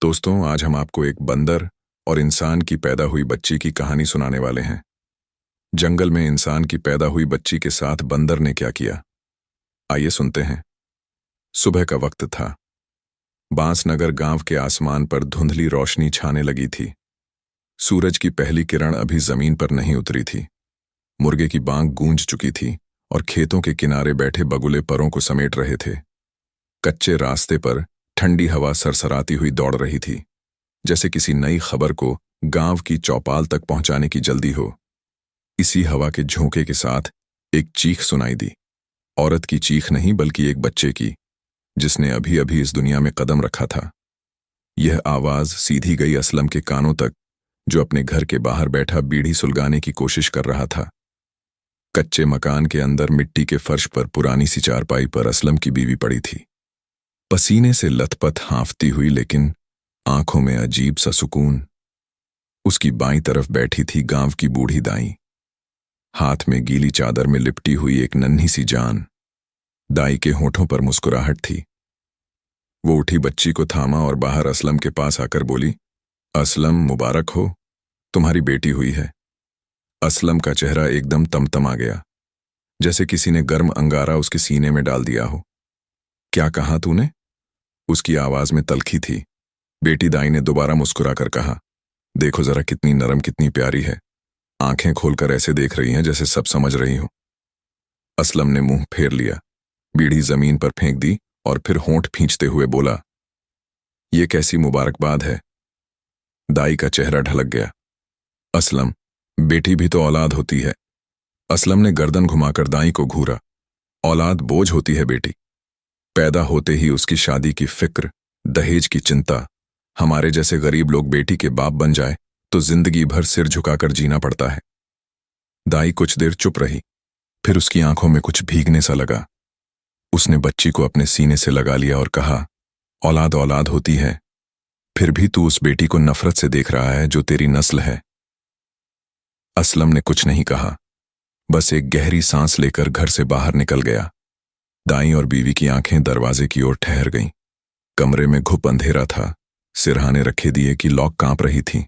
दोस्तों, आज हम आपको एक बंदर और इंसान की पैदा हुई बच्ची की कहानी सुनाने वाले हैं। जंगल में इंसान की पैदा हुई बच्ची के साथ बंदर ने क्या किया, आइए सुनते हैं। सुबह का वक्त था। बांसनगर गांव के आसमान पर धुंधली रोशनी छाने लगी थी। सूरज की पहली किरण अभी जमीन पर नहीं उतरी थी। मुर्गे की बांग गूंज चुकी थी और खेतों के किनारे बैठे बगुले परों को समेट रहे थे। कच्चे रास्ते पर ठंडी हवा सरसराती हुई दौड़ रही थी, जैसे किसी नई खबर को गांव की चौपाल तक पहुंचाने की जल्दी हो। इसी हवा के झोंके के साथ एक चीख सुनाई दी। औरत की चीख नहीं, बल्कि एक बच्चे की, जिसने अभी अभी इस दुनिया में कदम रखा था। यह आवाज सीधी गई असलम के कानों तक, जो अपने घर के बाहर बैठा बीड़ी सुलगाने की कोशिश कर रहा था। कच्चे मकान के अंदर मिट्टी के फर्श पर पुरानी सी चारपाई पर असलम की बीवी पड़ी थी, पसीने से लथपथ हाँफती हुई, लेकिन आंखों में अजीब सा सुकून। उसकी बाईं तरफ बैठी थी गांव की बूढ़ी दाई, हाथ में गीली चादर में लिपटी हुई एक नन्ही सी जान। दाई के होठों पर मुस्कुराहट थी। वो उठी, बच्ची को थामा और बाहर असलम के पास आकर बोली, असलम, मुबारक हो, तुम्हारी बेटी हुई है। असलम का चेहरा एकदम तमतमा गया, जैसे किसी ने गर्म अंगारा उसके सीने में डाल दिया हो। क्या कहा तूने? उसकी आवाज में तल्खी थी। बेटी दाई ने दोबारा मुस्कुराकर कहा, देखो जरा कितनी नरम, कितनी प्यारी है। आंखें खोलकर ऐसे देख रही हैं जैसे सब समझ रही हो। असलम ने मुंह फेर लिया, बीड़ी जमीन पर फेंक दी और फिर होंठ खींचते हुए बोला, ये कैसी मुबारकबाद है? दाई का चेहरा ढलक गया। असलम, बेटी भी तो औलाद होती है। असलम ने गर्दन घुमाकर दाई को घूरा। औलाद बोझ होती है बेटी। पैदा होते ही उसकी शादी की फिक्र, दहेज की चिंता। हमारे जैसे गरीब लोग बेटी के बाप बन जाए तो जिंदगी भर सिर झुकाकर जीना पड़ता है। दाई कुछ देर चुप रही, फिर उसकी आंखों में कुछ भीगने सा लगा। उसने बच्ची को अपने सीने से लगा लिया और कहा, औलाद औलाद होती है, फिर भी तू उस बेटी को नफरत से देख रहा है जो तेरी नस्ल है। असलम ने कुछ नहीं कहा, बस एक गहरी सांस लेकर घर से बाहर निकल गया। दाई और बीवी की आंखें दरवाजे की ओर ठहर गईं। कमरे में घुप अंधेरा था, सिरहाने रखे दिए की लौ कांप रही थी।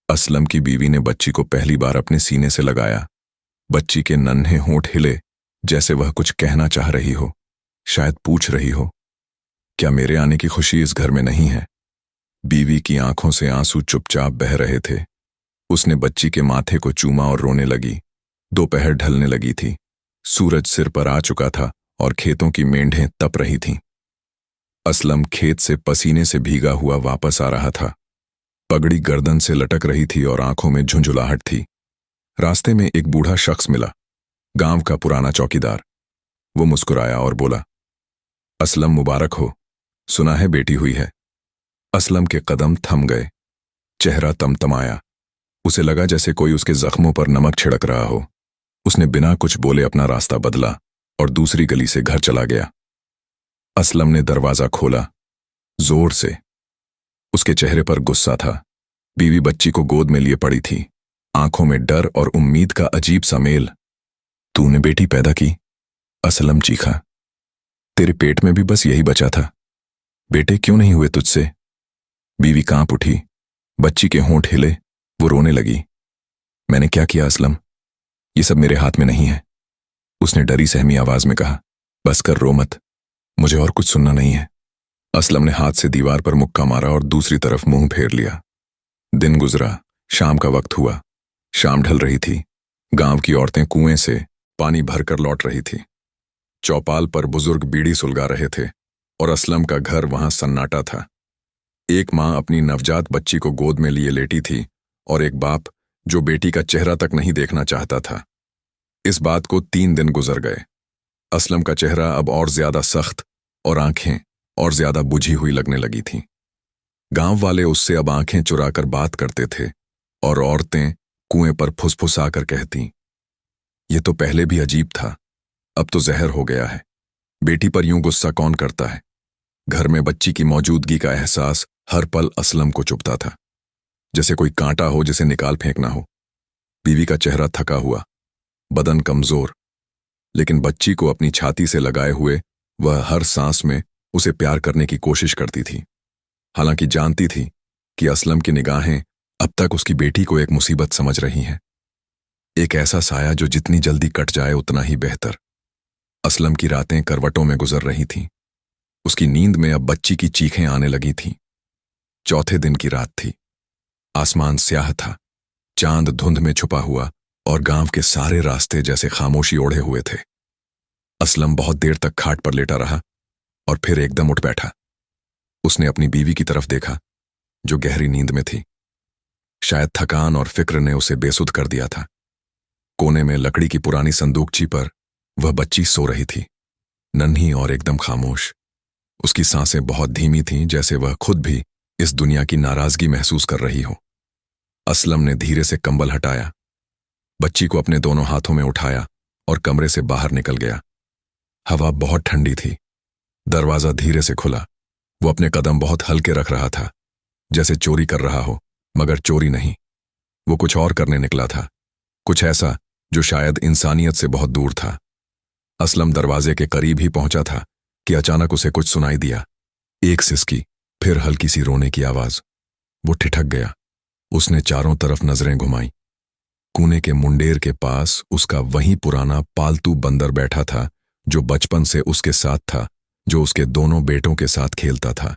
असलम की बीवी ने बच्ची को पहली बार अपने सीने से लगाया। बच्ची के नन्हे होंठ हिले, जैसे वह कुछ कहना चाह रही हो, शायद पूछ रही हो, क्या मेरे आने की खुशी इस घर में नहीं है? बीवी की आंखों से आंसू चुपचाप बह रहे थे। उसने बच्ची के माथे को चूमा और रोने लगी। दोपहर ढलने लगी थी, सूरज सिर पर आ चुका था और खेतों की मेंढें तप रही थीं। असलम खेत से पसीने से भीगा हुआ वापस आ रहा था। पगड़ी गर्दन से लटक रही थी और आंखों में झुंझुलाहट थी। रास्ते में एक बूढ़ा शख्स मिला, गांव का पुराना चौकीदार। वो मुस्कुराया और बोला, असलम, मुबारक हो, सुना है बेटी हुई है। असलम के कदम थम गए, चेहरा तमतमाया। उसे लगा जैसे कोई उसके जख्मों पर नमक छिड़क रहा हो। उसने बिना कुछ बोले अपना रास्ता बदला और दूसरी गली से घर चला गया। असलम ने दरवाजा खोला, जोर से। उसके चेहरे पर गुस्सा था। बीवी बच्ची को गोद में लिए पड़ी थी, आंखों में डर और उम्मीद का अजीब सा मेल। तूने बेटी पैदा की? असलम चीखा। तेरे पेट में भी बस यही बचा था। बेटे क्यों नहीं हुए तुझसे? बीवी कांप उठी, बच्ची के होंठ हिले, वो रोने लगी। मैंने क्या किया असलम? ये सब मेरे हाथ में नहीं है, उसने डरी सहमी आवाज में कहा। बस कर, रो मत, मुझे और कुछ सुनना नहीं है। असलम ने हाथ से दीवार पर मुक्का मारा और दूसरी तरफ मुंह फेर लिया। दिन गुजरा, शाम का वक्त हुआ। शाम ढल रही थी। गांव की औरतें कुएं से पानी भरकर लौट रही थी। चौपाल पर बुजुर्ग बीड़ी सुलगा रहे थे और असलम का घर वहां सन्नाटा था। एक मां अपनी नवजात बच्ची को गोद में लिए लेटी थी और एक बाप जो बेटी का चेहरा तक नहीं देखना चाहता था। इस बात को 3 दिन गुजर गए। असलम का चेहरा अब और ज्यादा सख्त और आंखें और ज्यादा बुझी हुई लगने लगी थीं। गांव वाले उससे अब आंखें चुराकर बात करते थे और औरतें कुएं पर फुसफुसाकर कहती, ये तो पहले भी अजीब था, अब तो जहर हो गया है। बेटी पर यूं गुस्सा कौन करता है? घर में बच्ची की मौजूदगी का एहसास हर पल असलम को चुभता था, जैसे कोई कांटा हो जिसे निकाल फेंकना हो। बीवी का चेहरा थका हुआ, बदन कमजोर, लेकिन बच्ची को अपनी छाती से लगाए हुए वह हर सांस में उसे प्यार करने की कोशिश करती थी। हालांकि जानती थी कि असलम की निगाहें अब तक उसकी बेटी को एक मुसीबत समझ रही हैं। एक ऐसा साया जो जितनी जल्दी कट जाए उतना ही बेहतर। असलम की रातें करवटों में गुजर रही थीं। उसकी नींद में अब बच्ची की चीखें आने लगी थीं। चौथे दिन की रात थी। आसमान स्याह था, चांद धुंध में छुपा हुआ और गांव के सारे रास्ते जैसे खामोशी ओढ़े हुए थे। असलम बहुत देर तक खाट पर लेटा रहा और फिर एकदम उठ बैठा। उसने अपनी बीवी की तरफ देखा जो गहरी नींद में थी। शायद थकान और फिक्र ने उसे बेसुध कर दिया था। कोने में लकड़ी की पुरानी संदूकची पर वह बच्ची सो रही थी, नन्ही और एकदम खामोश। उसकी सांसें बहुत धीमी थीं, जैसे वह खुद भी इस दुनिया की नाराजगी महसूस कर रही हो। असलम ने धीरे से कंबल हटाया, बच्ची को अपने दोनों हाथों में उठाया और कमरे से बाहर निकल गया। हवा बहुत ठंडी थी। दरवाजा धीरे से खुला। वो अपने कदम बहुत हल्के रख रहा था, जैसे चोरी कर रहा हो, मगर चोरी नहीं। वो कुछ और करने निकला था, कुछ ऐसा जो शायद इंसानियत से बहुत दूर था। असलम दरवाजे के करीब ही पहुंचा था कि अचानक उसे कुछ सुनाई दिया। एक सिसकी, फिर हल्की सी रोने की आवाज। वो ठिठक गया। उसने चारों तरफ नजरें घुमाई। कूने के मुंडेर के पास उसका वही पुराना पालतू बंदर बैठा था जो बचपन से उसके साथ था, जो उसके दोनों बेटों के साथ खेलता था,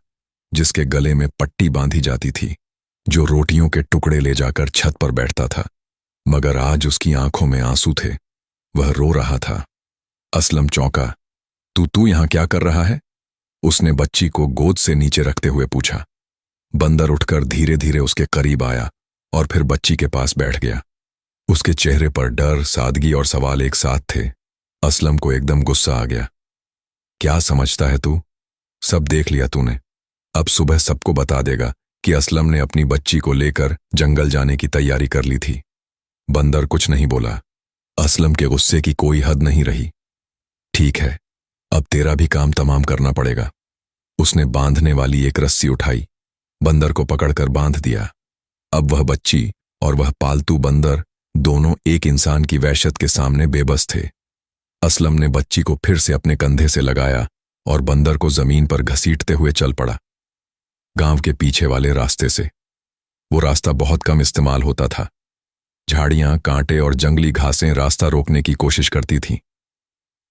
जिसके गले में पट्टी बांधी जाती थी, जो रोटियों के टुकड़े ले जाकर छत पर बैठता था। मगर आज उसकी आंखों में आंसू थे। वह रो रहा था। असलम चौंका। तू यहां क्या कर रहा है? उसने बच्ची को गोद से नीचे रखते हुए पूछा। बंदर उठकर धीरे धीरे उसके करीब आया और फिर बच्ची के पास बैठ गया। उसके चेहरे पर डर, सादगी और सवाल एक साथ थे। असलम को एकदम गुस्सा आ गया। क्या समझता है तू? सब देख लिया तूने। अब सुबह सबको बता देगा कि असलम ने अपनी बच्ची को लेकर जंगल जाने की तैयारी कर ली थी। बंदर कुछ नहीं बोला। असलम के गुस्से की कोई हद नहीं रही। ठीक है, अब तेरा भी काम तमाम करना पड़ेगा। उसने बांधने वाली एक रस्सी उठाई, बंदर को पकड़कर बांध दिया। अब वह बच्ची और वह पालतू बंदर दोनों एक इंसान की वहशत के सामने बेबस थे। असलम ने बच्ची को फिर से अपने कंधे से लगाया और बंदर को जमीन पर घसीटते हुए चल पड़ा, गांव के पीछे वाले रास्ते से। वो रास्ता बहुत कम इस्तेमाल होता था। झाड़ियां, कांटे और जंगली घासें रास्ता रोकने की कोशिश करती थीं,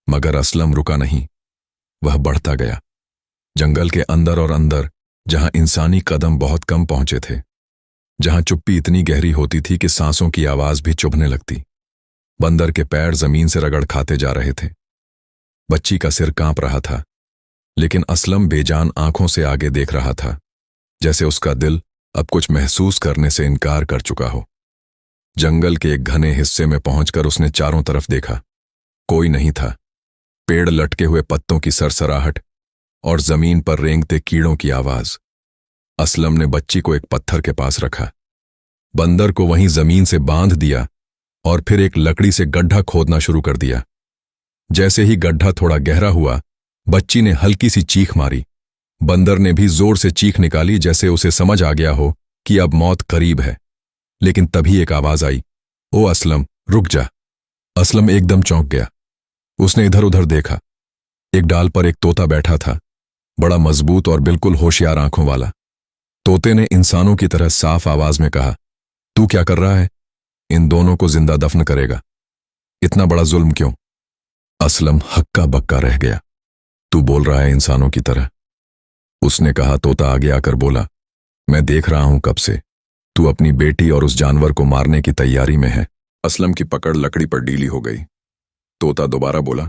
मगर असलम रुका नहीं। वह बढ़ता गया, जंगल के अंदर और अंदर, जहां इंसानी कदम बहुत कम पहुंचे थे, जहां चुप्पी इतनी गहरी होती थी कि सांसों की आवाज भी चुभने लगती। बंदर के पैर जमीन से रगड़ खाते जा रहे थे। बच्ची का सिर कांप रहा था, लेकिन असलम बेजान आंखों से आगे देख रहा था, जैसे उसका दिल अब कुछ महसूस करने से इनकार कर चुका हो। जंगल के एक घने हिस्से में पहुंचकर उसने चारों तरफ देखा। कोई नहीं था। पेड़ लटके हुए पत्तों की सरसराहट और जमीन पर रेंगते कीड़ों की आवाज। असलम ने बच्ची को एक पत्थर के पास रखा, बंदर को वहीं जमीन से बांध दिया और फिर एक लकड़ी से गड्ढा खोदना शुरू कर दिया। जैसे ही गड्ढा थोड़ा गहरा हुआ, बच्ची ने हल्की सी चीख मारी। बंदर ने भी जोर से चीख निकाली, जैसे उसे समझ आ गया हो कि अब मौत करीब है। लेकिन तभी एक आवाज आई, ओ असलम, रुक जा। असलम एकदम चौंक गया। उसने इधर उधर देखा। एक डाल पर एक तोता बैठा था, बड़ा मजबूत और बिल्कुल होशियार आंखों वाला। तोते ने इंसानों की तरह साफ आवाज में कहा, तू क्या कर रहा है? इन दोनों को जिंदा दफन करेगा। इतना बड़ा जुल्म क्यों? असलम हक्का बक्का रह गया। तू बोल रहा है इंसानों की तरह? उसने कहा। तोता आगे आकर बोला, मैं देख रहा हूं कब से तू अपनी बेटी और उस जानवर को मारने की तैयारी में है। असलम की पकड़ लकड़ी पर ढीली हो गई। तोता दोबारा बोला,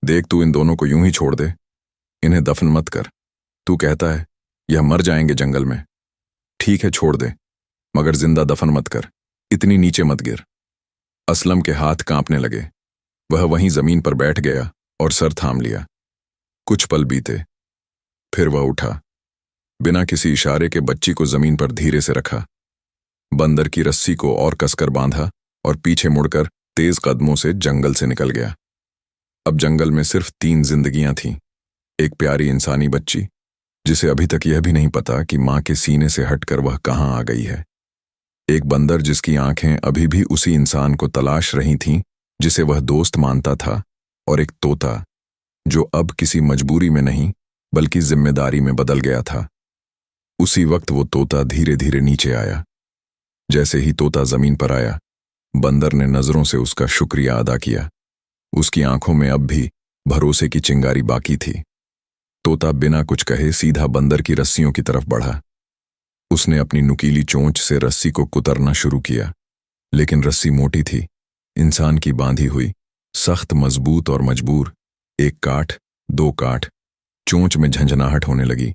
देख, तू इन दोनों को यूं ही छोड़ दे, इन्हें दफन मत कर। तू कहता है यह मर जाएंगे जंगल में। ठीक है, छोड़ दे, मगर जिंदा दफन मत कर, इतनी नीचे मत गिर। असलम के हाथ कांपने लगे। वह वहीं जमीन पर बैठ गया और सर थाम लिया। कुछ पल बीते, फिर वह उठा, बिना किसी इशारे के बच्ची को जमीन पर धीरे से रखा, बंदर की रस्सी को और कसकर बांधा और पीछे मुड़कर तेज कदमों से जंगल से निकल गया। अब जंगल में सिर्फ 3 जिंदगियां थीं। एक प्यारी इंसानी बच्ची, जिसे अभी तक यह भी नहीं पता कि मां के सीने से हटकर वह कहां आ गई है। एक बंदर जिसकी आंखें अभी भी उसी इंसान को तलाश रही थीं जिसे वह दोस्त मानता था, और एक तोता जो अब किसी मजबूरी में नहीं बल्कि जिम्मेदारी में बदल गया था। उसी वक्त वो तोता धीरे धीरे नीचे आया। जैसे ही तोता जमीन पर आया, बंदर ने नजरों से उसका शुक्रिया अदा किया। उसकी आंखों में अब भी भरोसे की चिंगारी बाकी थी। तोता बिना कुछ कहे सीधा बंदर की रस्सियों की तरफ बढ़ा। उसने अपनी नुकीली चोंच से रस्सी को कुतरना शुरू किया, लेकिन रस्सी मोटी थी, इंसान की बांधी हुई, सख्त, मजबूत और मजबूर। एक काट, दो काट, चोंच में झंझनाहट होने लगी।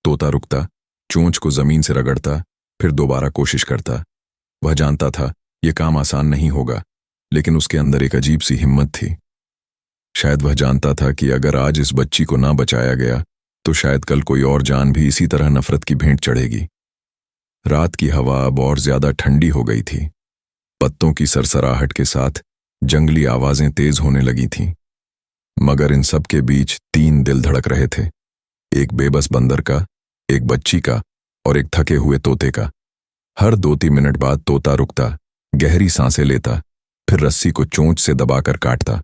तोता रुकता, चोंच को जमीन से रगड़ता, फिर दोबारा कोशिश करता। वह जानता था यह काम आसान नहीं होगा, लेकिन उसके अंदर एक अजीब सी हिम्मत थी। शायद वह जानता था कि अगर आज इस बच्ची को ना बचाया गया तो शायद कल कोई और जान भी इसी तरह नफरत की भेंट चढ़ेगी। रात की हवा अब और ज्यादा ठंडी हो गई थी। पत्तों की सरसराहट के साथ जंगली आवाजें तेज होने लगी थीं। मगर इन सब के बीच तीन दिल धड़क रहे थे, एक बेबस बंदर का, एक बच्ची का और एक थके हुए तोते का। हर 2-3 मिनट बाद तोता रुकता, गहरी सांसें लेता, फिर रस्सी को चोंच से दबाकर काटता।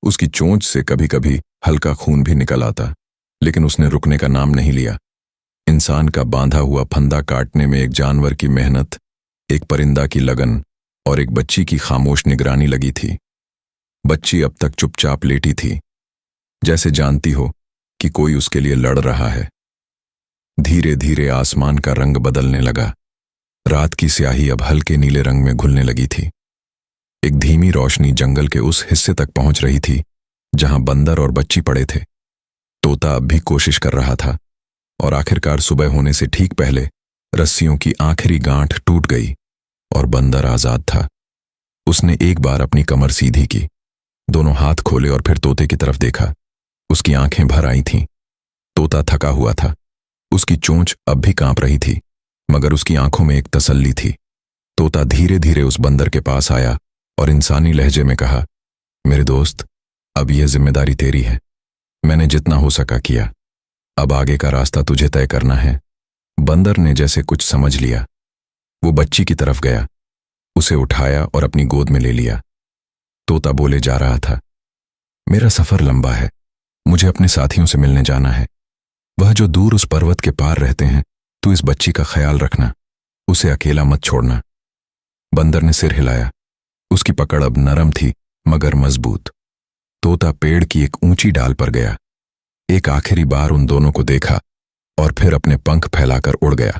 उसकी चोंच से कभी कभी हल्का खून भी निकल आता, लेकिन उसने रुकने का नाम नहीं लिया। इंसान का बांधा हुआ फंदा काटने में एक जानवर की मेहनत, एक परिंदा की लगन और एक बच्ची की खामोश निगरानी लगी थी। बच्ची अब तक चुपचाप लेटी थी, जैसे जानती हो कि कोई उसके लिए लड़ रहा है। धीरे धीरे आसमान का रंग बदलने लगा। रात की स्याही अब हल्के नीले रंग में घुलने लगी थी। एक धीमी रोशनी जंगल के उस हिस्से तक पहुंच रही थी जहां बंदर और बच्ची पड़े थे। तोता अब भी कोशिश कर रहा था और आखिरकार सुबह होने से ठीक पहले रस्सियों की आखिरी गांठ टूट गई और बंदर आजाद था। उसने एक बार अपनी कमर सीधी की, दोनों हाथ खोले और फिर तोते की तरफ देखा। उसकी आंखें भर आई थीं। तोता थका हुआ था, उसकी चोंच अब भी कांप रही थी, मगर उसकी आंखों में एक तसल्ली थी। तोता धीरे धीरे उस बंदर के पास आया और इंसानी लहजे में कहा, मेरे दोस्त, अब यह जिम्मेदारी तेरी है। मैंने जितना हो सका किया, अब आगे का रास्ता तुझे तय करना है। बंदर ने जैसे कुछ समझ लिया। वो बच्ची की तरफ गया, उसे उठाया और अपनी गोद में ले लिया। तोता बोले जा रहा था, मेरा सफर लंबा है, मुझे अपने साथियों से मिलने जाना है। वह जो दूर उस पर्वत के पार रहते हैं, तू इस बच्ची का ख्याल रखना, उसे अकेला मत छोड़ना। बंदर ने सिर हिलाया। उसकी पकड़ अब नरम थी मगर मजबूत। तोता पेड़ की एक ऊंची डाल पर गया, एक आखिरी बार उन दोनों को देखा और फिर अपने पंख फैलाकर उड़ गया।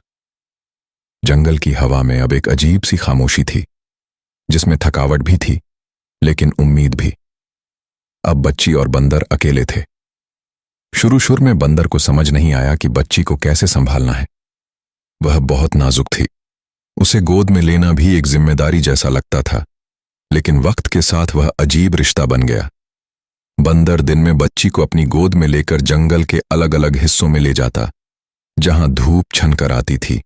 जंगल की हवा में अब एक अजीब सी खामोशी थी, जिसमें थकावट भी थी लेकिन उम्मीद भी। अब बच्ची और बंदर अकेले थे। शुरू में बंदर को समझ नहीं आया कि बच्ची को कैसे संभालना है। वह बहुत नाजुक थी, उसे गोद में लेना भी एक जिम्मेदारी जैसा लगता था, लेकिन वक्त के साथ वह अजीब रिश्ता बन गया। बंदर दिन में बच्ची को अपनी गोद में लेकर जंगल के अलग अलग हिस्सों में ले जाता। जहां धूप छनकर आती थी,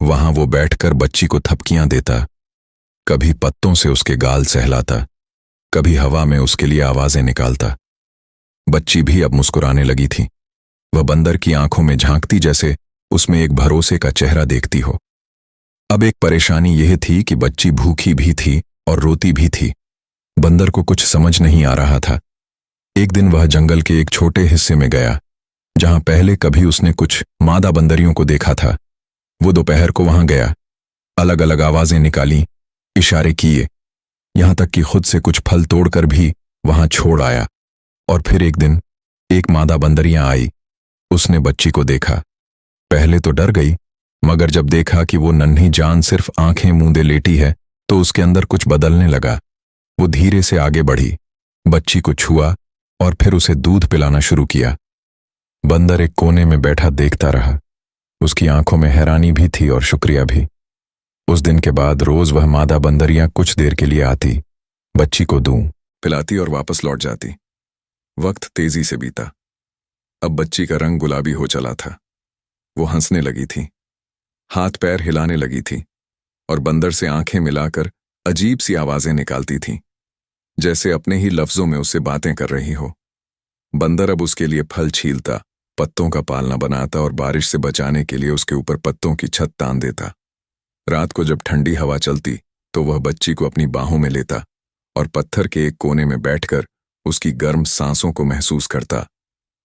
वहां वो बैठकर बच्ची को थपकियां देता, कभी पत्तों से उसके गाल सहलाता, कभी हवा में उसके लिए आवाजें निकालता। बच्ची भी अब मुस्कुराने लगी थी। वह बंदर की आंखों में झांकती जैसे उसमें एक भरोसे का चेहरा देखती हो। अब एक परेशानी यह थी कि बच्ची भूखी भी थी और रोती भी थी। बंदर को कुछ समझ नहीं आ रहा था। एक दिन वह जंगल के एक छोटे हिस्से में गया, जहां पहले कभी उसने कुछ मादा बंदरियों को देखा था। वो दोपहर को वहां गया, अलग अलग आवाजें निकाली, इशारे किए, यहां तक कि खुद से कुछ फल तोड़कर भी वहां छोड़ आया। और फिर एक दिन एक मादा बंदरियां आई। उसने बच्ची को देखा। पहले तो डर गई, मगर जब देखा कि वो नन्ही जान सिर्फ आंखें मूंदे लेटी है, तो उसके अंदर कुछ बदलने लगा। वो धीरे से आगे बढ़ी, बच्ची को छुआ और फिर उसे दूध पिलाना शुरू किया। बंदर एक कोने में बैठा देखता रहा। उसकी आंखों में हैरानी भी थी और शुक्रिया भी। उस दिन के बाद रोज वह मादा बंदरियां कुछ देर के लिए आती, बच्ची को दूध पिलाती और वापस लौट जाती। वक्त तेजी से बीता। अब बच्ची का रंग गुलाबी हो चला था। वो हंसने लगी थी, हाथ पैर हिलाने लगी थी और बंदर से आंखें मिलाकर अजीब सी आवाजें निकालती थी, जैसे अपने ही लफ्जों में उससे बातें कर रही हो। बंदर अब उसके लिए फल छीलता, पत्तों का पालना बनाता और बारिश से बचाने के लिए उसके ऊपर पत्तों की छत तान देता। रात को जब ठंडी हवा चलती तो वह बच्ची को अपनी बाहों में लेता और पत्थर के एक कोने में बैठकर उसकी गर्म सांसों को महसूस करता।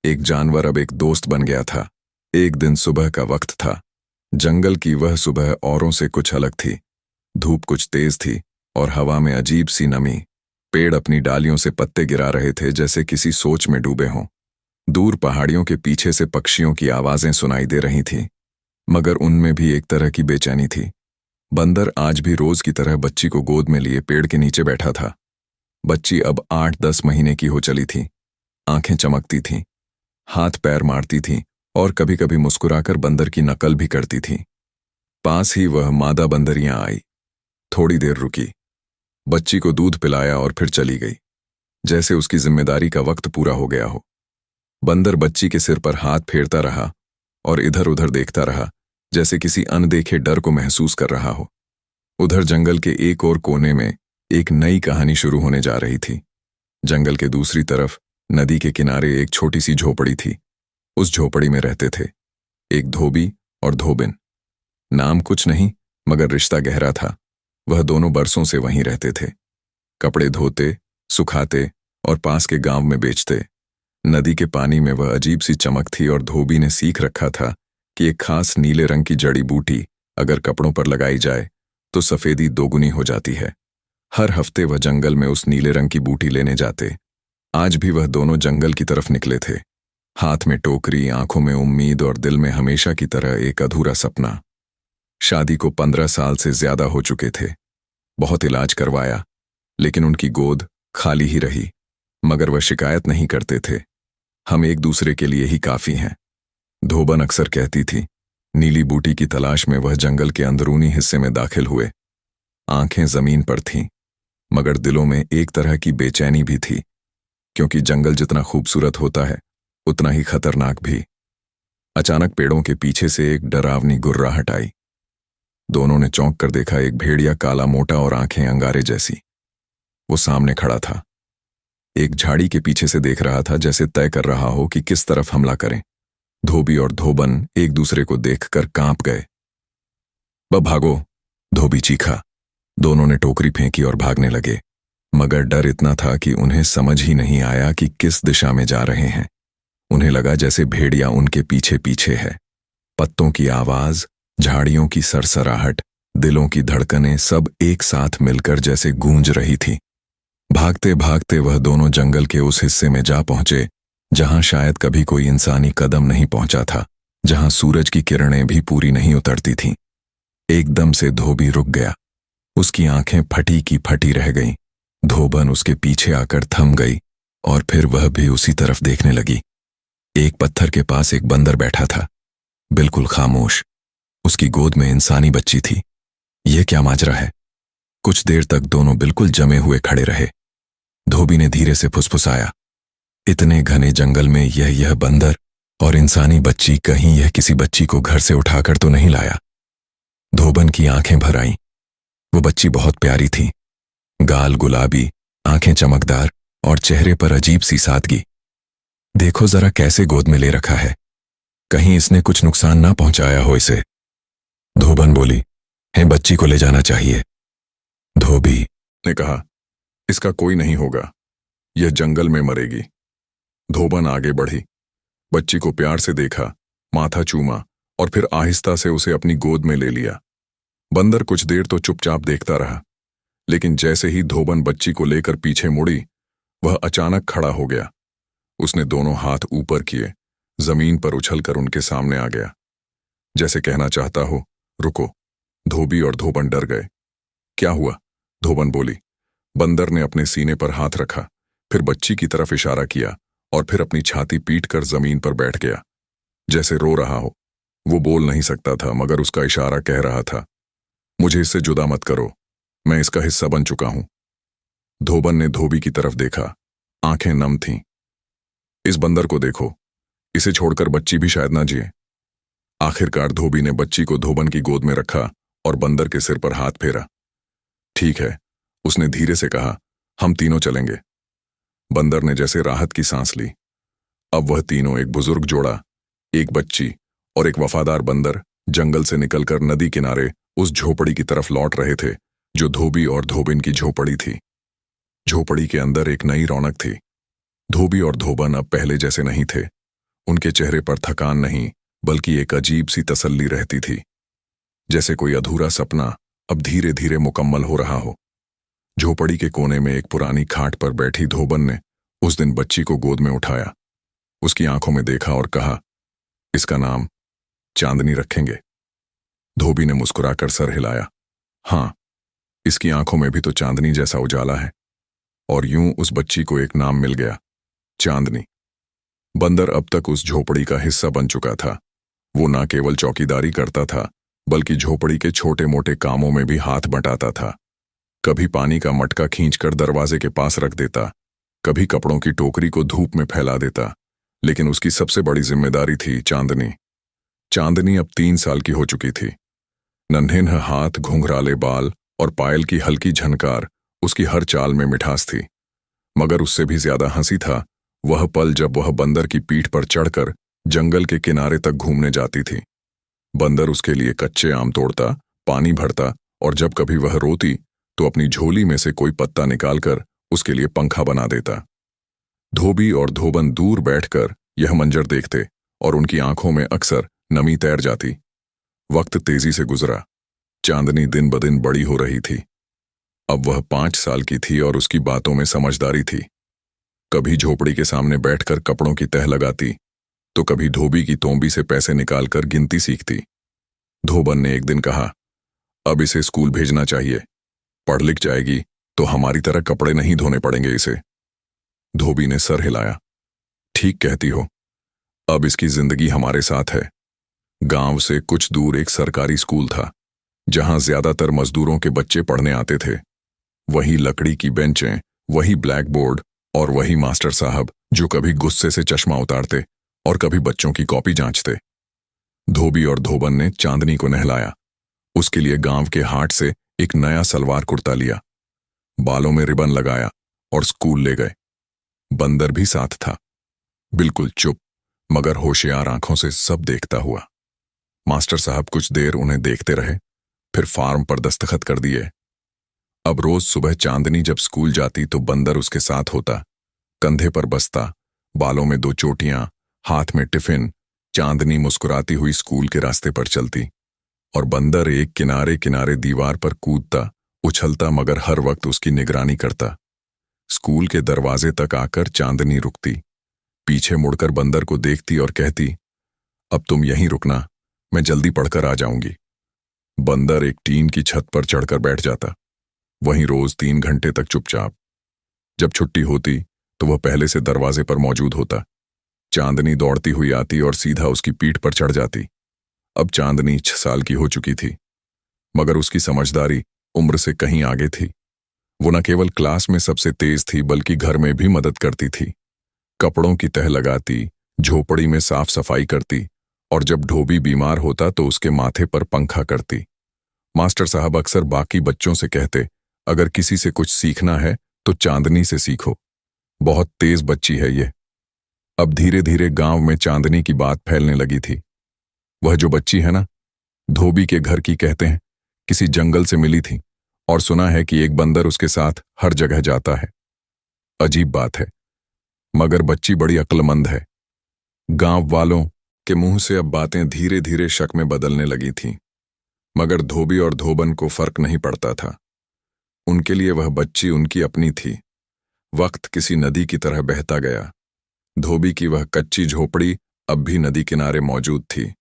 एक जानवर अब एक दोस्त बन गया था। एक दिन सुबह का वक्त था। जंगल की वह सुबह औरों से कुछ अलग थी। धूप कुछ तेज थी और हवा में अजीब सी नमी। पेड़ अपनी डालियों से पत्ते गिरा रहे थे जैसे किसी सोच में डूबे हों। दूर पहाड़ियों के पीछे से पक्षियों की आवाजें सुनाई दे रही थीं, मगर उनमें भी एक तरह की बेचैनी थी। बंदर आज भी रोज की तरह बच्ची को गोद में लिए पेड़ के नीचे बैठा था। बच्ची अब 8-10 महीने की हो चली थी। आंखें चमकती थीं, हाथ पैर मारती थीं और कभी कभी मुस्कुराकर बंदर की नकल भी करती थीं। पास ही वह मादा बंदरियां आई, थोड़ी देर रुकी, बच्ची को दूध पिलाया और फिर चली गई, जैसे उसकी जिम्मेदारी का वक्त पूरा हो गया हो। बंदर बच्ची के सिर पर हाथ फेरता रहा और इधर उधर देखता रहा, जैसे किसी अनदेखे डर को महसूस कर रहा हो। उधर जंगल के एक और कोने में एक नई कहानी शुरू होने जा रही थी। जंगल के दूसरी तरफ नदी के किनारे एक छोटी सी झोपड़ी थी। उस झोपड़ी में रहते थे एक धोबी और धोबिन। नाम कुछ नहीं, मगर रिश्ता गहरा था। वह दोनों बरसों से वहीं रहते थे। कपड़े धोते, सुखाते और पास के गांव में बेचते। नदी के पानी में वह अजीब सी चमक थी और धोबी ने सीख रखा था कि एक खास नीले रंग की जड़ी बूटी अगर कपड़ों पर लगाई जाए तो सफेदी दोगुनी हो जाती है। हर हफ्ते वह जंगल में उस नीले रंग की बूटी लेने जाते। आज भी वह दोनों जंगल की तरफ निकले थे, हाथ में टोकरी, आंखों में उम्मीद और दिल में हमेशा की तरह एक अधूरा सपना। शादी को 15 साल से ज्यादा हो चुके थे। बहुत इलाज करवाया, लेकिन उनकी गोद खाली ही रही। मगर वह शिकायत नहीं करते थे। हम एक दूसरे के लिए ही काफी हैं, धोबन अक्सर कहती थी। नीली बूटी की तलाश में वह जंगल के अंदरूनी हिस्से में दाखिल हुए। आंखें जमीन पर थीं, मगर दिलों में एक तरह की बेचैनी भी थी, क्योंकि जंगल जितना खूबसूरत होता है उतना ही खतरनाक भी। अचानक पेड़ों के पीछे से एक डरावनी गुर्राहट आई। दोनों ने चौंक कर देखा। एक भेड़िया, काला मोटा और आंखें अंगारे जैसी, वो सामने खड़ा था। एक झाड़ी के पीछे से देख रहा था, जैसे तय कर रहा हो कि किस तरफ हमला करें। धोबी और धोबन एक दूसरे को देखकर कांप गए। भागो, धोबी चीखा। दोनों ने टोकरी फेंकी और भागने लगे, मगर डर इतना था कि उन्हें समझ ही नहीं आया कि किस दिशा में जा रहे हैं। उन्हें लगा जैसे भेड़िया उनके पीछे पीछे है। पत्तों की आवाज, झाड़ियों की सरसराहट, दिलों की धड़कनें सब एक साथ मिलकर जैसे गूंज रही थी। भागते भागते वह दोनों जंगल के उस हिस्से में जा पहुंचे जहां शायद कभी कोई इंसानी कदम नहीं पहुंचा था, जहां सूरज की किरणें भी पूरी नहीं उतरती थीं। एकदम से धोबी रुक गया। उसकी आंखें फटी की फटी रह गईं। धोबन उसके पीछे आकर थम गई और फिर वह भी उसी तरफ देखने लगी। एक पत्थर के पास एक बंदर बैठा था, बिल्कुल खामोश। उसकी गोद में इंसानी बच्ची थी। यह क्या माजरा है? कुछ देर तक दोनों बिल्कुल जमे हुए खड़े रहे। धोबी ने धीरे से फुसफुसाया, इतने घने जंगल में यह बंदर और इंसानी बच्ची, कहीं यह किसी बच्ची को घर से उठाकर तो नहीं लाया? धोबन की आंखें भर आईं। वो बच्ची बहुत प्यारी थी, गाल गुलाबी, आंखें चमकदार और चेहरे पर अजीब सी सादगी। देखो जरा कैसे गोद में ले रखा है, कहीं इसने कुछ नुकसान ना पहुंचाया हो इसे। धोबन बोली, है बच्ची को ले जाना चाहिए। धोबी ने कहा, इसका कोई नहीं होगा, यह जंगल में मरेगी। धोबन आगे बढ़ी, बच्ची को प्यार से देखा, माथा चूमा और फिर आहिस्ता से उसे अपनी गोद में ले लिया। बंदर कुछ देर तो चुपचाप देखता रहा, लेकिन जैसे ही धोबन बच्ची को लेकर पीछे मुड़ी, वह अचानक खड़ा हो गया। उसने दोनों हाथ ऊपर किए, जमीन पर उछलकर उनके सामने आ गया, जैसे कहना चाहता हो, रुको। धोबी और धोबन डर गए। क्या हुआ? धोबन बोली। बंदर ने अपने सीने पर हाथ रखा, फिर बच्ची की तरफ इशारा किया और फिर अपनी छाती पीटकर जमीन पर बैठ गया, जैसे रो रहा हो। वो बोल नहीं सकता था, मगर उसका इशारा कह रहा था, मुझे इससे जुदा मत करो, मैं इसका हिस्सा बन चुका हूं। धोबन ने धोबी की तरफ देखा, आंखें नम थीं। इस बंदर को देखो, इसे छोड़कर बच्ची भी शायद ना जिए। आखिरकार धोबी ने बच्ची को धोबन की गोद में रखा और बंदर के सिर पर हाथ फेरा। ठीक है, उसने धीरे से कहा, हम तीनों चलेंगे। बंदर ने जैसे राहत की सांस ली। अब वह तीनों, एक बुजुर्ग जोड़ा, एक बच्ची और एक वफादार बंदर, जंगल से निकलकर नदी किनारे उस झोपड़ी की तरफ लौट रहे थे जो धोबी और धोबिन की झोपड़ी थी। झोपड़ी के अंदर एक नई रौनक थी। धोबी और धोबन अब पहले जैसे नहीं थे। उनके चेहरे पर थकान नहीं, बल्कि एक अजीब सी तसल्ली रहती थी। जैसे कोई अधूरा सपना अब धीरे धीरे मुकम्मल हो रहा हो। झोपड़ी के कोने में एक पुरानी खाट पर बैठी धोबन ने उस दिन बच्ची को गोद में उठाया, उसकी आंखों में देखा और कहा, इसका नाम चांदनी रखेंगे। धोबी ने मुस्कुराकर सर हिलाया। हाँ, इसकी आंखों में भी तो चांदनी जैसा उजाला है। और यूं उस बच्ची को एक नाम मिल गया, चांदनी। बंदर अब तक उस झोपड़ी का हिस्सा बन चुका था। वो न केवल चौकीदारी करता था, बल्कि झोपड़ी के छोटे मोटे कामों में भी हाथ बटाता था। कभी पानी का मटका खींचकर दरवाजे के पास रख देता, कभी कपड़ों की टोकरी को धूप में फैला देता। लेकिन उसकी सबसे बड़ी जिम्मेदारी थी चांदनी। चांदनी अब 3 साल की हो चुकी थी। नन्हे हाथ, घुंघराले बाल और पायल की हल्की झनकार उसकी हर चाल में मिठास थी। मगर उससे भी ज्यादा हंसी था वह पल जब वह बंदर की पीठ पर चढ़कर जंगल के किनारे तक घूमने जाती थी। बंदर उसके लिए कच्चे आम तोड़ता, पानी भरता और जब कभी वह रोती तो अपनी झोली में से कोई पत्ता निकालकर उसके लिए पंखा बना देता। धोबी और धोबन दूर बैठकर यह मंजर देखते और उनकी आंखों में अक्सर नमी तैर जाती। वक्त तेजी से गुजरा। चांदनी दिन ब दिन बड़ी हो रही थी। अब वह 5 साल की थी और उसकी बातों में समझदारी थी। कभी झोपड़ी के सामने बैठकर कपड़ों की तह लगाती, तो कभी धोबी की तोंबी से पैसे निकालकर गिनती सीखती। धोबन ने एक दिन कहा, अब इसे स्कूल भेजना चाहिए, पढ़ लिख जाएगी तो हमारी तरह कपड़े नहीं धोने पड़ेंगे इसे। धोबी ने सर हिलाया। ठीक कहती हो, अब इसकी जिंदगी हमारे साथ है। गांव से कुछ दूर एक सरकारी स्कूल था, जहां ज्यादातर मजदूरों के बच्चे पढ़ने आते थे। वही लकड़ी की बेंचें, वही ब्लैक बोर्ड और वही मास्टर साहब जो कभी गुस्से से चश्मा उतारते और कभी बच्चों की कॉपी जांचते। धोबी और धोबन ने चांदनी को नहलाया, उसके लिए गांव के हाट से एक नया सलवार कुर्ता लिया, बालों में रिबन लगाया और स्कूल ले गए। बंदर भी साथ था, बिल्कुल चुप मगर होशियार आंखों से सब देखता हुआ। मास्टर साहब कुछ देर उन्हें देखते रहे, फिर फार्म पर दस्तखत कर दिए। अब रोज सुबह चांदनी जब स्कूल जाती तो बंदर उसके साथ होता, कंधे पर बस्ता, बालों में 2 चोटियां, हाथ में टिफिन। चांदनी मुस्कुराती हुई स्कूल के रास्ते पर चलती और बंदर एक किनारे किनारे दीवार पर कूदता, उछलता मगर हर वक्त उसकी निगरानी करता। स्कूल के दरवाजे तक आकर चांदनी रुकती, पीछे मुड़कर बंदर को देखती और कहती, अब तुम यहीं रुकना, मैं जल्दी पढ़कर आ जाऊंगी। बंदर एक टीन की छत पर चढ़कर बैठ जाता, वहीं रोज 3 घंटे तक चुपचाप। जब छुट्टी होती तो वह पहले से दरवाजे पर मौजूद होता। चांदनी दौड़ती हुई आती और सीधा उसकी पीठ पर चढ़ जाती। अब चांदनी 6 साल की हो चुकी थी, मगर उसकी समझदारी उम्र से कहीं आगे थी। वो न केवल क्लास में सबसे तेज थी, बल्कि घर में भी मदद करती थी। कपड़ों की तह लगाती, झोपड़ी में साफ सफाई करती और जब धोबी बीमार होता तो उसके माथे पर पंखा करती। मास्टर साहब अक्सर बाकी बच्चों से कहते, अगर किसी से कुछ सीखना है तो चांदनी से सीखो, बहुत तेज बच्ची है ये। अब धीरे धीरे गांव में चांदनी की बात फैलने लगी थी। वह जो बच्ची है ना, धोबी के घर की कहते हैं, किसी जंगल से मिली थी और सुना है कि एक बंदर उसके साथ हर जगह जाता है। अजीब बात है, मगर बच्ची बड़ी अक्लमंद है। गांव वालों के मुंह से अब बातें धीरे धीरे शक में बदलने लगी थीं, मगर धोबी और धोबन को फर्क नहीं पड़ता था। उनके लिए वह बच्ची उनकी अपनी थी। वक्त किसी नदी की तरह बहता गया। धोबी की वह कच्ची झोपड़ी अब भी नदी किनारे मौजूद थी,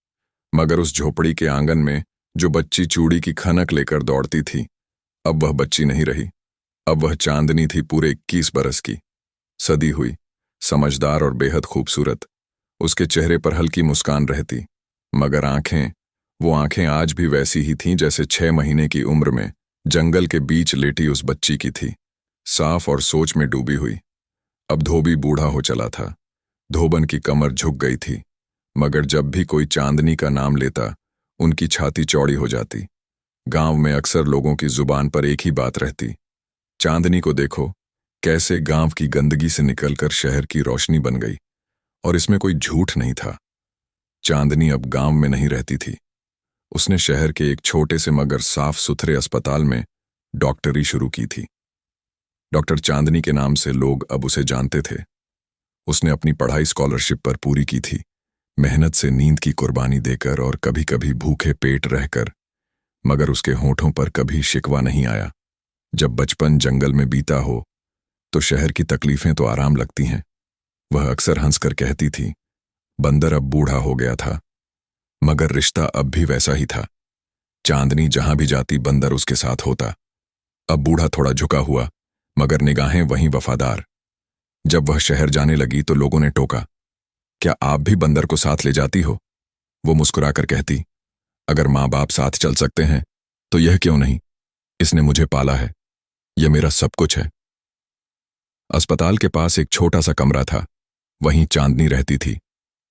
मगर उस झोपड़ी के आंगन में जो बच्ची चूड़ी की खनक लेकर दौड़ती थी, अब वह बच्ची नहीं रही। अब वह चांदनी थी, पूरे 21 बरस की, सदी हुई, समझदार और बेहद खूबसूरत। उसके चेहरे पर हल्की मुस्कान रहती, मगर वो आंखें आज भी वैसी ही थीं जैसे 6 महीने की उम्र में जंगल के बीच लेटी उस बच्ची की थी, साफ और सोच में डूबी हुई। अब धोबी बूढ़ा हो चला था, धोबन की कमर झुक गई थी, मगर जब भी कोई चांदनी का नाम लेता उनकी छाती चौड़ी हो जाती। गांव में अक्सर लोगों की जुबान पर एक ही बात रहती, चांदनी को देखो, कैसे गांव की गंदगी से निकलकर शहर की रोशनी बन गई। और इसमें कोई झूठ नहीं था। चांदनी अब गांव में नहीं रहती थी, उसने शहर के एक छोटे से मगर साफ सुथरे अस्पताल में डॉक्टरी शुरू की थी। डॉक्टर चांदनी के नाम से लोग अब उसे जानते थे। उसने अपनी पढ़ाई स्कॉलरशिप पर पूरी की थी, मेहनत से नींद की कुर्बानी देकर और कभी कभी भूखे पेट रहकर। मगर उसके होठों पर कभी शिकवा नहीं आया। जब बचपन जंगल में बीता हो तो शहर की तकलीफें तो आराम लगती हैं। वह अक्सर हंसकर कहती थी, बंदर अब बूढ़ा हो गया था, मगर रिश्ता अब भी वैसा ही था। चांदनी जहां भी जाती बंदर उसके साथ होता। अब बूढ़ा थोड़ा झुका हुआ, मगर निगाहें वहीं वफादार। जब वह शहर जाने लगी तो लोगों ने टोका, क्या आप भी बंदर को साथ ले जाती हो? वो मुस्कुराकर कहती, अगर माँ बाप साथ चल सकते हैं तो यह क्यों नहीं? इसने मुझे पाला है, यह मेरा सब कुछ है। अस्पताल के पास एक छोटा सा कमरा था, वहीं चांदनी रहती थी।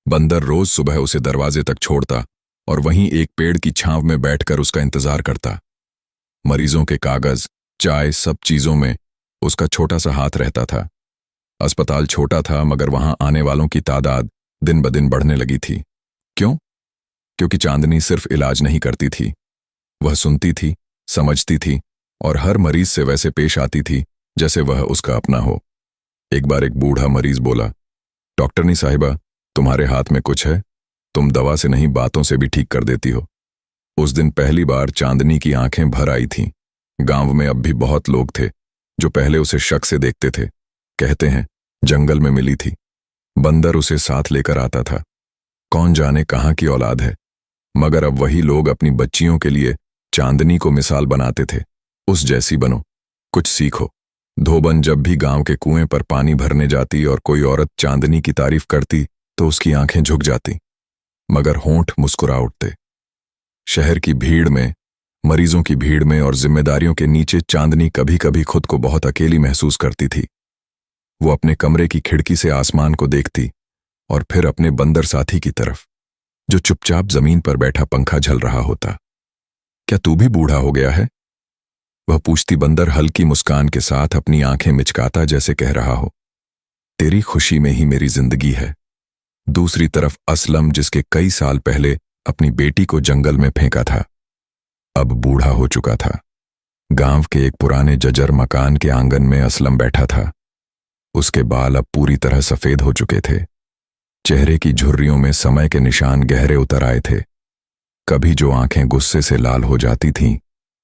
बंदर रोज सुबह उसे दरवाजे तक छोड़ता और वहीं एक पेड़ की छांव में बैठकर उसका इंतजार करता। मरीजों के कागज, चाय, सब चीजों में उसका छोटा सा हाथ रहता था। अस्पताल छोटा था, मगर वहां आने वालों की तादाद दिन ब दिन बढ़ने लगी थी। क्यों? क्योंकि चांदनी सिर्फ इलाज नहीं करती थी, वह सुनती थी, समझती थी और हर मरीज से वैसे पेश आती थी जैसे वह उसका अपना हो। एक बार एक बूढ़ा मरीज बोला, डॉक्टरनी साहिबा, तुम्हारे हाथ में कुछ है, तुम दवा से नहीं बातों से भी ठीक कर देती हो। उस दिन पहली बार चांदनी की आंखें भर आई थीं। गांव में अब भी बहुत लोग थे जो पहले उसे शक से देखते थे। कहते हैं जंगल में मिली थी, बंदर उसे साथ लेकर आता था, कौन जाने कहां की औलाद है। मगर अब वही लोग अपनी बच्चियों के लिए चांदनी को मिसाल बनाते थे, उस जैसी बनो, कुछ सीखो। धोबन जब भी गांव के कुएं पर पानी भरने जाती और कोई औरत चांदनी की तारीफ करती तो उसकी आंखें झुक जाती, मगर होंठ मुस्कुरा उठते। शहर की भीड़ में, मरीजों की भीड़ में और जिम्मेदारियों के नीचे चांदनी कभी कभी खुद को बहुत अकेली महसूस करती थी। वो अपने कमरे की खिड़की से आसमान को देखती और फिर अपने बंदर साथी की तरफ, जो चुपचाप जमीन पर बैठा पंखा झल रहा होता। क्या तू भी बूढ़ा हो गया है? वह पूछती। बंदर हल्की मुस्कान के साथ अपनी आंखें मिचकाता, जैसे कह रहा हो, तेरी खुशी में ही मेरी जिंदगी है। दूसरी तरफ असलम, जिसके कई साल पहले अपनी बेटी को जंगल में फेंका था, अब बूढ़ा हो चुका था। गांव के एक पुराने जर्जर मकान के आंगन में असलम बैठा था। उसके बाल अब पूरी तरह सफेद हो चुके थे। चेहरे की झुर्रियों में समय के निशान गहरे उतर आए थे। कभी जो आंखें गुस्से से लाल हो जाती थीं,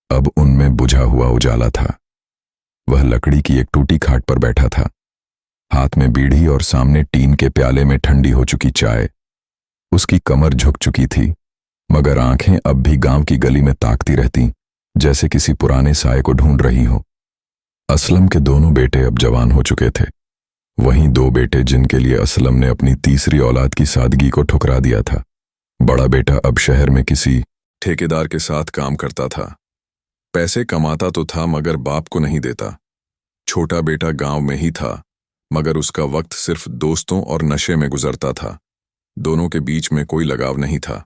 अब उनमें बुझा हुआ उजाला था। वह लकड़ी की एक टूटी खाट पर बैठा था, हाथ में बीड़ी और सामने टीन के प्याले में ठंडी हो चुकी चाय। उसकी कमर झुक चुकी थी, मगर आंखें अब भी गांव की गली में ताकती रहती, जैसे किसी पुराने साए को ढूंढ रही हो। असलम के दोनों बेटे अब जवान हो चुके थे, वहीं दो बेटे जिनके लिए असलम ने अपनी तीसरी औलाद की सादगी को ठुकरा दिया था। बड़ा बेटा अब शहर में किसी ठेकेदार के साथ काम करता था। पैसे कमाता तो था, मगर बाप को नहीं देता। छोटा बेटा गांव में ही था, मगर उसका वक्त सिर्फ दोस्तों और नशे में गुजरता था। दोनों के बीच में कोई लगाव नहीं था,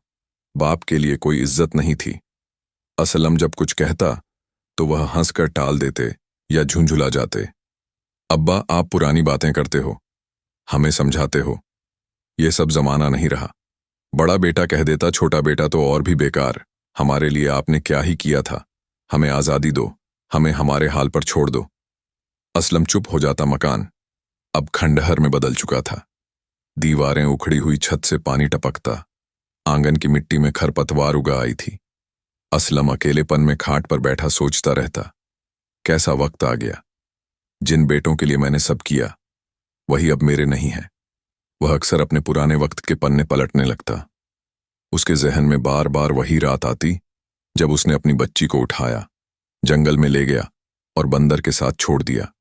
बाप के लिए कोई इज्जत नहीं थी। असलम जब कुछ कहता तो वह हंसकर टाल देते या झुंझुला जाते। अब्बा, आप पुरानी बातें करते हो, हमें समझाते हो, ये सब जमाना नहीं रहा। बड़ा बेटा कह देता, छोटा बेटा तो और भी बेकार, हमारे लिए आपने क्या ही किया था, हमें आज़ादी दो, हमें हमारे हाल पर छोड़ दो। असलम चुप हो जाता। मकान अब खंडहर में बदल चुका था। दीवारें उखड़ी हुई, छत से पानी टपकता, आंगन की मिट्टी में खरपतवार उगा आई थी। असलम अकेलेपन में खाट पर बैठा सोचता रहता, कैसा वक्त आ गया। जिन बेटों के लिए मैंने सब किया, वही अब मेरे नहीं है। वह अक्सर अपने पुराने वक्त के पन्ने पलटने लगता। उसके जहन में बार बार वही रात आती जब उसने अपनी बच्ची को उठाया, जंगल में ले गया और बंदर के साथ छोड़ दिया।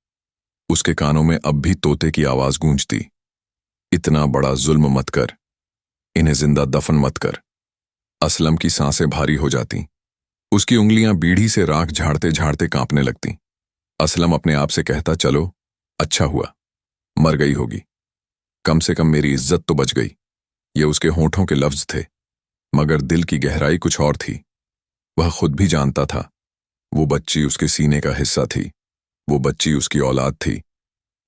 उसके कानों में अब भी तोते की आवाज गूंजती, इतना बड़ा जुल्म मत कर, इन्हें जिंदा दफन मत कर। असलम की सांसें भारी हो जाती, उसकी उंगलियां बीड़ी से राख झाड़ते झाड़ते कांपने लगती। असलम अपने आप से कहता, चलो अच्छा हुआ, मर गई होगी, कम से कम मेरी इज्जत तो बच गई। ये उसके होंठों के लफ्ज थे, मगर दिल की गहराई कुछ और थी। वह खुद भी जानता था, वो बच्ची उसके सीने का हिस्सा थी, वो बच्ची उसकी औलाद थी,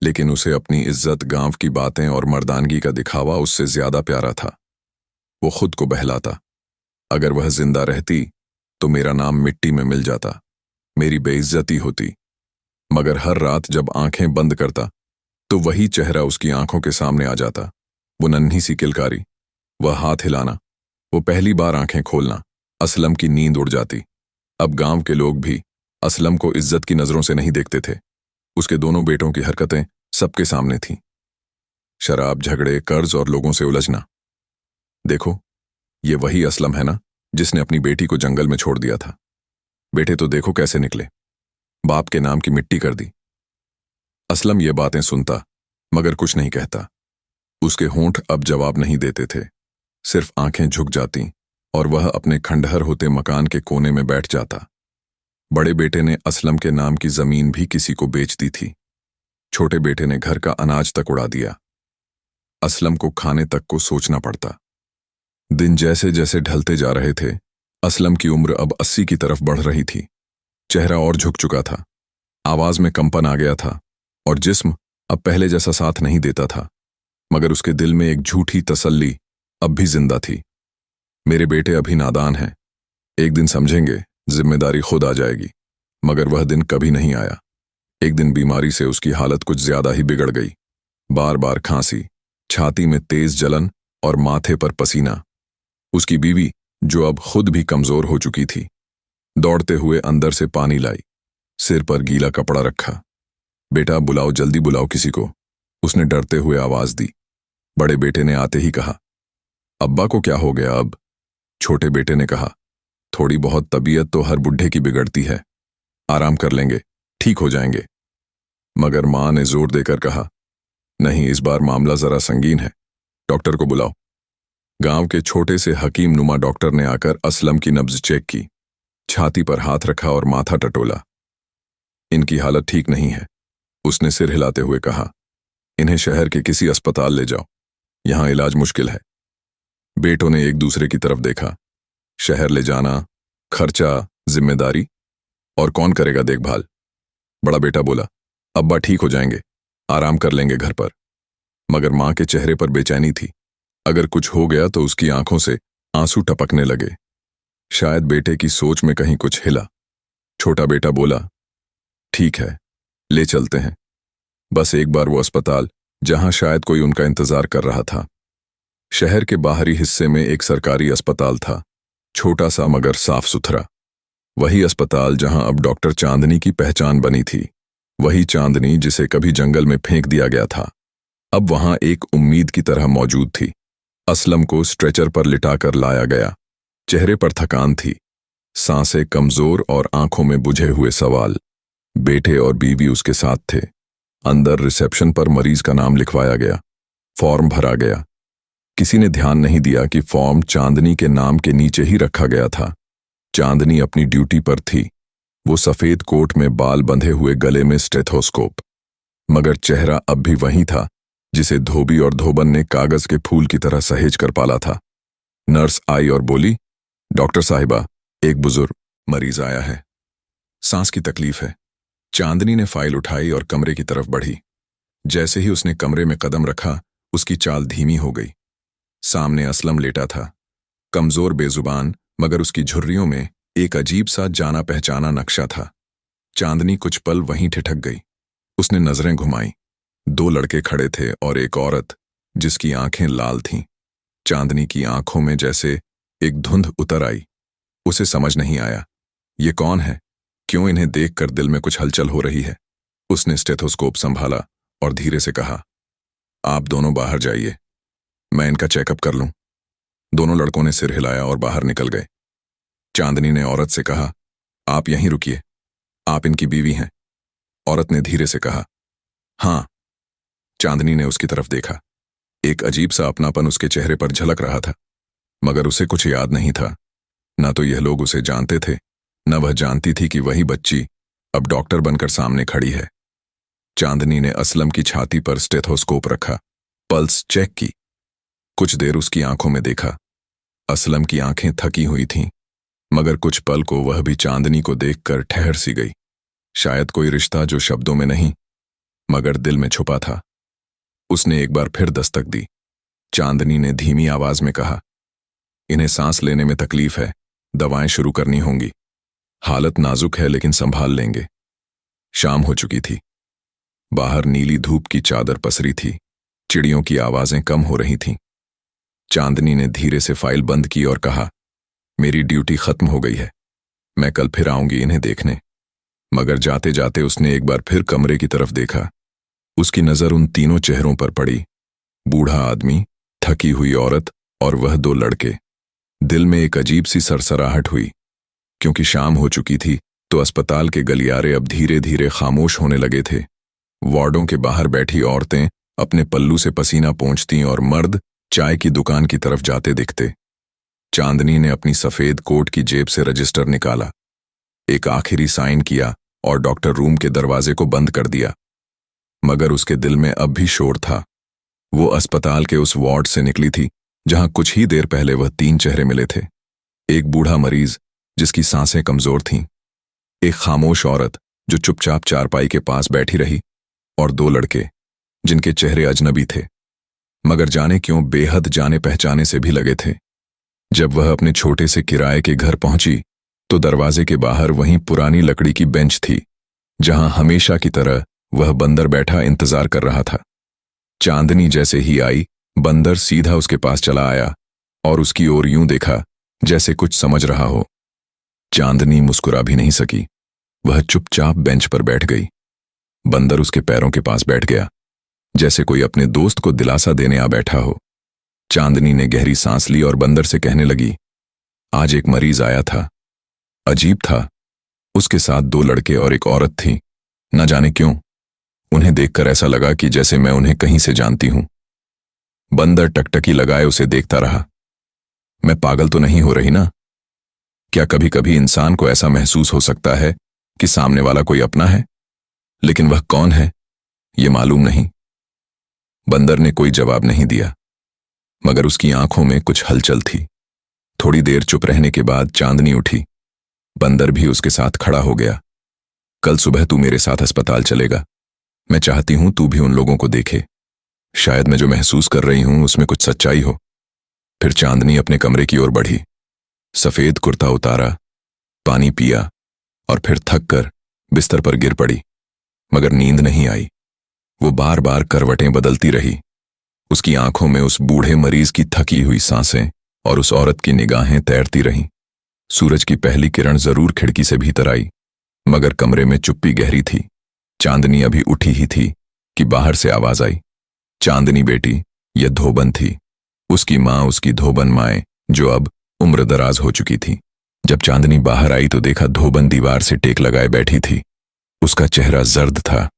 लेकिन उसे अपनी इज्जत, गांव की बातें और मर्दानगी का दिखावा उससे ज्यादा प्यारा था। वो खुद को बहलाता, अगर वह जिंदा रहती तो मेरा नाम मिट्टी में मिल जाता, मेरी बेइज्जती होती। मगर हर रात जब आंखें बंद करता तो वही चेहरा उसकी आंखों के सामने आ जाता, वो नन्ही सी किलकारी, वह हाथ हिलाना, वो पहली बार आंखें खोलना। असलम की नींद उड़ जाती। अब गांव के लोग भी असलम को इज्जत की नजरों से नहीं देखते थे। उसके दोनों बेटों की हरकतें सबके सामने थीं। शराब, झगड़े, कर्ज और लोगों से उलझना। देखो, ये वही असलम है ना जिसने अपनी बेटी को जंगल में छोड़ दिया था। बेटे तो देखो कैसे निकले, बाप के नाम की मिट्टी कर दी। असलम ये बातें सुनता मगर कुछ नहीं कहता। उसके होंठ अब जवाब नहीं देते थे, सिर्फ आंखें झुक जाती और वह अपने खंडहर होते मकान के कोने में बैठ जाता। बड़े बेटे ने असलम के नाम की जमीन भी किसी को बेच दी थी। छोटे बेटे ने घर का अनाज तक उड़ा दिया। असलम को खाने तक को सोचना पड़ता। दिन जैसे जैसे ढलते जा रहे थे, असलम की उम्र अब 80 की तरफ बढ़ रही थी। चेहरा और झुक चुका था, आवाज में कंपन आ गया था और जिस्म अब पहले जैसा साथ नहीं देता था। मगर उसके दिल में एक झूठी तसल्ली अब भी जिंदा थी। मेरे बेटे अभी नादान हैं, एक दिन समझेंगे, जिम्मेदारी खुद आ जाएगी। मगर वह दिन कभी नहीं आया। एक दिन बीमारी से उसकी हालत कुछ ज्यादा ही बिगड़ गई। बार बार खांसी, छाती में तेज जलन और माथे पर पसीना। उसकी बीवी, जो अब खुद भी कमजोर हो चुकी थी, दौड़ते हुए अंदर से पानी लाई, सिर पर गीला कपड़ा रखा। बेटा बुलाओ, जल्दी बुलाओ किसी को, उसने डरते हुए आवाज दी। बड़े बेटे ने आते ही कहा, अब्बा को क्या हो गया अब? छोटे बेटे ने कहा, थोड़ी बहुत तबीयत तो हर बुढ़े की बिगड़ती है, आराम कर लेंगे, ठीक हो जाएंगे। मगर मां ने जोर देकर कहा, नहीं, इस बार मामला जरा संगीन है, डॉक्टर को बुलाओ। गांव के छोटे से हकीम नुमा डॉक्टर ने आकर असलम की नब्ज चेक की, छाती पर हाथ रखा और माथा टटोला। इनकी हालत ठीक नहीं है, उसने सिर हिलाते हुए कहा, इन्हें शहर के किसी अस्पताल ले जाओ, यहां इलाज मुश्किल है। बेटों ने एक दूसरे की तरफ देखा। शहर ले जाना, खर्चा, जिम्मेदारी, और कौन करेगा देखभाल? बड़ा बेटा बोला, अब्बा ठीक हो जाएंगे, आराम कर लेंगे घर पर। मगर मां के चेहरे पर बेचैनी थी। अगर कुछ हो गया तो उसकी आंखों से आंसू टपकने लगे। शायद बेटे की सोच में कहीं कुछ हिला। छोटा बेटा बोला, ठीक है, ले चलते हैं। बस एक बार वो अस्पताल जहां शायद कोई उनका इंतजार कर रहा था। शहर के बाहरी हिस्से में एक सरकारी अस्पताल था, छोटा सा मगर साफ सुथरा। वही अस्पताल जहां अब डॉक्टर चांदनी की पहचान बनी थी। वही चांदनी जिसे कभी जंगल में फेंक दिया गया था, अब वहां एक उम्मीद की तरह मौजूद थी। असलम को स्ट्रेचर पर लिटाकर लाया गया। चेहरे पर थकान थी, सांसें कमजोर और आंखों में बुझे हुए सवाल। बेटे और बीवी उसके साथ थे। अंदर रिसेप्शन पर मरीज का नाम लिखवाया गया, फॉर्म भरा गया। किसी ने ध्यान नहीं दिया कि फॉर्म चांदनी के नाम के नीचे ही रखा गया था। चांदनी अपनी ड्यूटी पर थी, वो सफेद कोट में, बाल बंधे हुए, गले में स्टेथोस्कोप। मगर चेहरा अब भी वही था जिसे धोबी और धोबन ने कागज के फूल की तरह सहेज कर पाला था। नर्स आई और बोली, डॉक्टर साहिबा, एक बुजुर्ग मरीज आया है, सांस की तकलीफ है। चांदनी ने फाइल उठाई और कमरे की तरफ बढ़ी। जैसे ही उसने कमरे में कदम रखा, उसकी चाल धीमी हो गई। सामने असलम लेटा था, कमजोर, बेजुबान, मगर उसकी झुर्रियों में एक अजीब सा जाना पहचाना नक्शा था। चांदनी कुछ पल वहीं ठिठक गई। उसने नजरें घुमाई। 2 लड़के खड़े थे और एक औरत जिसकी आंखें लाल थीं। चांदनी की आंखों में जैसे एक धुंध उतर आई। उसे समझ नहीं आया, ये कौन है, क्यों इन्हें देखकर दिल में कुछ हलचल हो रही है। उसने स्टेथोस्कोप संभाला और धीरे से कहा, आप दोनों बाहर जाइए, मैं इनका चेकअप कर लूं। दोनों लड़कों ने सिर हिलाया और बाहर निकल गए। चांदनी ने औरत से कहा, आप यहीं रुकिए, आप इनकी बीवी हैं। औरत ने धीरे से कहा, हाँ। चांदनी ने उसकी तरफ देखा। एक अजीब सा अपनापन उसके चेहरे पर झलक रहा था, मगर उसे कुछ याद नहीं था। न तो यह लोग उसे जानते थे, न वह जानती थी कि वही बच्ची अब डॉक्टर बनकर सामने खड़ी है। चांदनी ने असलम की छाती पर स्टेथोस्कोप रखा, पल्स चेक की। कुछ देर उसकी आंखों में देखा। असलम की आंखें थकी हुई थीं, मगर कुछ पल को वह भी चांदनी को देखकर ठहर सी गई। शायद कोई रिश्ता जो शब्दों में नहीं मगर दिल में छुपा था। उसने एक बार फिर दस्तक दी। चांदनी ने धीमी आवाज में कहा, इन्हें सांस लेने में तकलीफ है, दवाएं शुरू करनी होंगी। हालत नाजुक है लेकिन संभाल लेंगे। शाम हो चुकी थी। बाहर नीली धूप की चादर पसरी थी। चिड़ियों की आवाजें कम हो रही थीं। चांदनी ने धीरे से फाइल बंद की और कहा, मेरी ड्यूटी खत्म हो गई है, मैं कल फिर आऊंगी इन्हें देखने। मगर जाते जाते उसने एक बार फिर कमरे की तरफ देखा। उसकी नजर उन तीनों चेहरों पर पड़ी, बूढ़ा आदमी, थकी हुई औरत और वह दो लड़के। दिल में एक अजीब सी सरसराहट हुई, क्योंकि शाम हो चुकी थी तो अस्पताल के गलियारे अब धीरे धीरे खामोश होने लगे थे। वार्डों के बाहर बैठी औरतें अपने पल्लू से पसीना पोंछतीं और मर्द चाय की दुकान की तरफ जाते दिखते। चांदनी ने अपनी सफेद कोट की जेब से रजिस्टर निकाला, एक आखिरी साइन किया और डॉक्टर रूम के दरवाजे को बंद कर दिया। मगर उसके दिल में अब भी शोर था। वो अस्पताल के उस वार्ड से निकली थी जहां कुछ ही देर पहले वह तीन चेहरे मिले थे। एक बूढ़ा मरीज जिसकी सांसें कमजोर थीं, एक खामोश औरत जो चुपचाप चारपाई के पास बैठी रही, और दो लड़के जिनके चेहरे अजनबी थे, मगर जाने क्यों बेहद जाने पहचाने से भी लगे थे। जब वह अपने छोटे से किराए के घर पहुंची तो दरवाजे के बाहर वहीं पुरानी लकड़ी की बेंच थी जहां हमेशा की तरह वह बंदर बैठा इंतजार कर रहा था। चांदनी जैसे ही आई, बंदर सीधा उसके पास चला आया और उसकी ओर यूं देखा जैसे कुछ समझ रहा हो। चांदनी मुस्कुरा भी नहीं सकी। वह चुपचाप बेंच पर बैठ गई। बंदर उसके पैरों के पास बैठ गया, जैसे कोई अपने दोस्त को दिलासा देने आ बैठा हो। चांदनी ने गहरी सांस ली और बंदर से कहने लगी, आज एक मरीज आया था, अजीब था। उसके साथ दो लड़के और एक औरत थी। न जाने क्यों उन्हें देखकर ऐसा लगा कि जैसे मैं उन्हें कहीं से जानती हूं। बंदर टकटकी लगाए उसे देखता रहा। मैं पागल तो नहीं हो रही ना? क्या कभी कभी इंसान को ऐसा महसूस हो सकता है कि सामने वाला कोई अपना है, लेकिन वह कौन है ये मालूम नहीं। बंदर ने कोई जवाब नहीं दिया, मगर उसकी आंखों में कुछ हलचल थी। थोड़ी देर चुप रहने के बाद चांदनी उठी। बंदर भी उसके साथ खड़ा हो गया। कल सुबह तू मेरे साथ अस्पताल चलेगा। मैं चाहती हूं तू भी उन लोगों को देखे। शायद मैं जो महसूस कर रही हूं उसमें कुछ सच्चाई हो। फिर चांदनी अपने कमरे की ओर बढ़ी, सफेद कुर्ता उतारा, पानी पिया और फिर थक कर बिस्तर पर गिर पड़ी। मगर नींद नहीं आई। वो बार बार करवटें बदलती रही। उसकी आंखों में उस बूढ़े मरीज की थकी हुई सांसें और उस औरत की निगाहें तैरती रहीं। सूरज की पहली किरण जरूर खिड़की से भीतर आई, मगर कमरे में चुप्पी गहरी थी। चांदनी अभी उठी ही थी कि बाहर से आवाज आई, चांदनी बेटी, यह धोबन थी। उसकी मां उसकी धोबन माए, जो अब उम्र दराज हो चुकी थी। जब चांदनी बाहर आई तो देखा धोबन दीवार से टेक लगाए बैठी थी। उसका चेहरा जर्द था,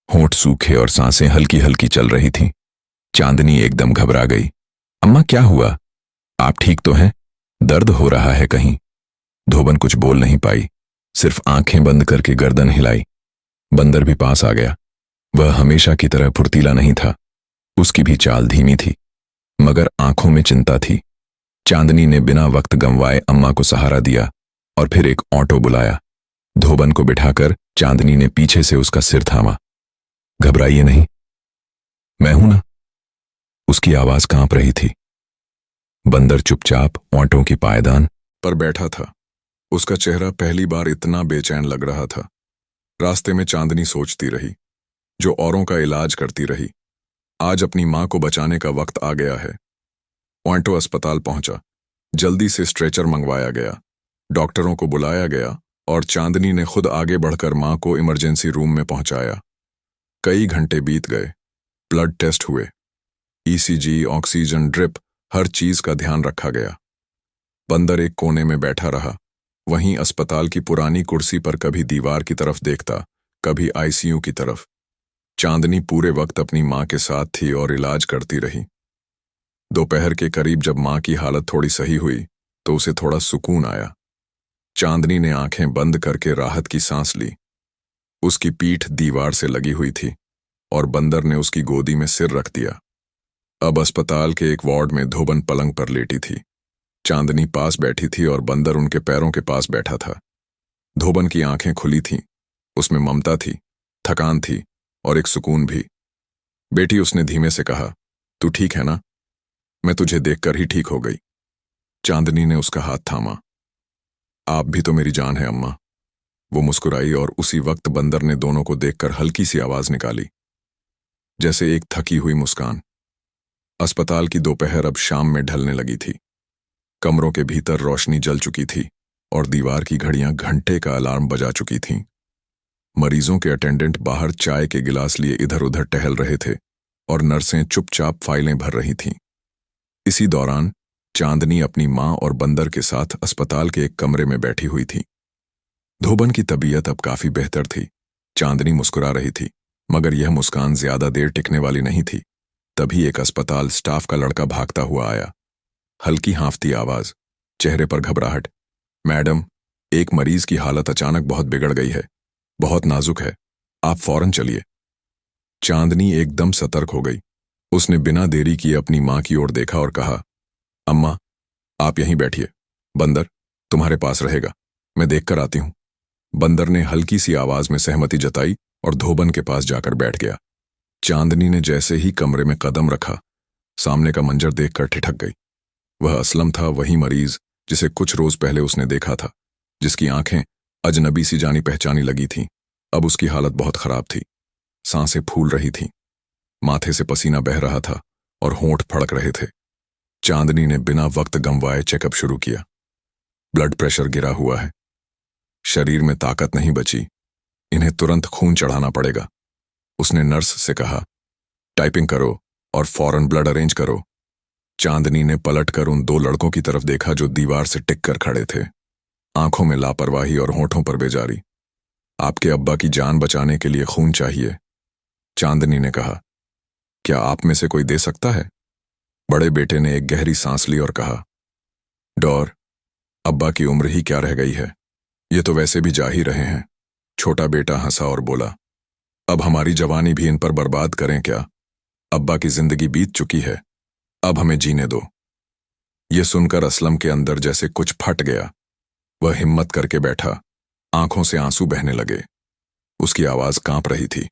होंठ सूखे और सांसें हल्की हल्की चल रही थीं। चांदनी एकदम घबरा गई। अम्मा क्या हुआ? आप ठीक तो हैं? दर्द हो रहा है कहीं? धोबन कुछ बोल नहीं पाई, सिर्फ आंखें बंद करके गर्दन हिलाई। बंदर भी पास आ गया। वह हमेशा की तरह फुर्तीला नहीं था। उसकी भी चाल धीमी थी, मगर आंखों में चिंता थी। चांदनी ने बिना वक्त गंवाए अम्मा को सहारा दिया और फिर एक ऑटो बुलाया। धोबन को बिठाकर चांदनी ने पीछे से उसका सिर थामा। घबराइए नहीं, मैं हूं ना। उसकी आवाज कांप रही थी। बंदर चुपचाप ऑटो की पायदान पर बैठा था। उसका चेहरा पहली बार इतना बेचैन लग रहा था। रास्ते में चांदनी सोचती रही, जो औरों का इलाज करती रही, आज अपनी मां को बचाने का वक्त आ गया है। ऑटो अस्पताल पहुंचा। जल्दी से स्ट्रेचर मंगवाया गया, डॉक्टरों को बुलाया गया और चांदनी ने खुद आगे बढ़कर मां को इमरजेंसी रूम में पहुंचाया। कई घंटे बीत गए। ब्लड टेस्ट हुए, ईसीजी, ऑक्सीजन ड्रिप, हर चीज का ध्यान रखा गया। बंदर एक कोने में बैठा रहा, वहीं अस्पताल की पुरानी कुर्सी पर कभी दीवार की तरफ देखता, कभी आईसीयू की तरफ। चांदनी पूरे वक्त अपनी मां के साथ थी और इलाज करती रही। दोपहर के करीब जब मां की हालत थोड़ी सही हुई तो उसे थोड़ा सुकून आया। चांदनी ने आंखें बंद करके राहत की सांस ली। उसकी पीठ दीवार से लगी हुई थी और बंदर ने उसकी गोदी में सिर रख दिया। अब अस्पताल के एक वार्ड में धोबन पलंग पर लेटी थी। चांदनी पास बैठी थी और बंदर उनके पैरों के पास बैठा था। धोबन की आंखें खुली थीं, उसमें ममता थी, थकान थी और एक सुकून भी। बेटी, उसने धीमे से कहा, तू ठीक है ना? मैं तुझे देखकर ही ठीक हो गई। चांदनी ने उसका हाथ थामा। आप भी तो मेरी जान है अम्मा। वो मुस्कुराई और उसी वक्त बंदर ने दोनों को देखकर हल्की सी आवाज निकाली, जैसे एक थकी हुई मुस्कान। अस्पताल की दोपहर अब शाम में ढलने लगी थी। कमरों के भीतर रोशनी जल चुकी थी। और दीवार की घड़ियां घंटे का अलार्म बजा चुकी थीं। मरीजों के अटेंडेंट बाहर चाय के गिलास लिए इधर उधर टहल रहे थे और नर्सें चुपचाप फाइलें भर रही थीं। इसी दौरान चांदनी अपनी मां और बंदर के साथ अस्पताल के एक कमरे में बैठी हुई थी। धोबन की तबीयत अब काफी बेहतर थी। चांदनी मुस्कुरा रही थी, मगर यह मुस्कान ज्यादा देर टिकने वाली नहीं थी। तभी एक अस्पताल स्टाफ का लड़का भागता हुआ आया। हल्की हांफती आवाज, चेहरे पर घबराहट। मैडम, एक मरीज की हालत अचानक बहुत बिगड़ गई है, बहुत नाजुक है, आप फौरन चलिए। चांदनी एकदम सतर्क हो गई। उसने बिना देरी किए अपनी मां की ओर देखा और कहा, अम्मा, आप यहीं बैठिए, बंदर तुम्हारे पास रहेगा, मैं देखकर आती हूं। बंदर ने हल्की सी आवाज में सहमति जताई और धोबन के पास जाकर बैठ गया। चांदनी ने जैसे ही कमरे में कदम रखा, सामने का मंजर देखकर ठिठक गई। वह असलम था, वही मरीज जिसे कुछ रोज पहले उसने देखा था, जिसकी आंखें अजनबी सी जानी पहचानी लगी थीं। अब उसकी हालत बहुत खराब थी। सांसें फूल रही थीं, माथे से पसीना बह रहा था और होंठ फड़क रहे थे। चांदनी ने बिना वक्त गंवाए चेकअप शुरू किया। ब्लड प्रेशर गिरा हुआ है, शरीर में ताकत नहीं बची, इन्हें तुरंत खून चढ़ाना पड़ेगा। उसने नर्स से कहा, टाइपिंग करो और फौरन ब्लड अरेंज करो। चांदनी ने पलटकर उन दो लड़कों की तरफ देखा जो दीवार से टिक कर खड़े थे, आंखों में लापरवाही और होठों पर बेजारी। आपके अब्बा की जान बचाने के लिए खून चाहिए, चांदनी ने कहा। क्या आप में से कोई दे सकता है? बड़े बेटे ने एक गहरी सांस ली और कहा, डॉर, अब्बा की उम्र ही क्या रह गई है, ये तो वैसे भी जा ही रहे हैं। छोटा बेटा हंसा और बोला, अब हमारी जवानी भी इन पर बर्बाद करें क्या? अब्बा की जिंदगी बीत चुकी है, अब हमें जीने दो। ये सुनकर असलम के अंदर जैसे कुछ फट गया। वह हिम्मत करके बैठा, आंखों से आंसू बहने लगे। उसकी आवाज कांप रही थी,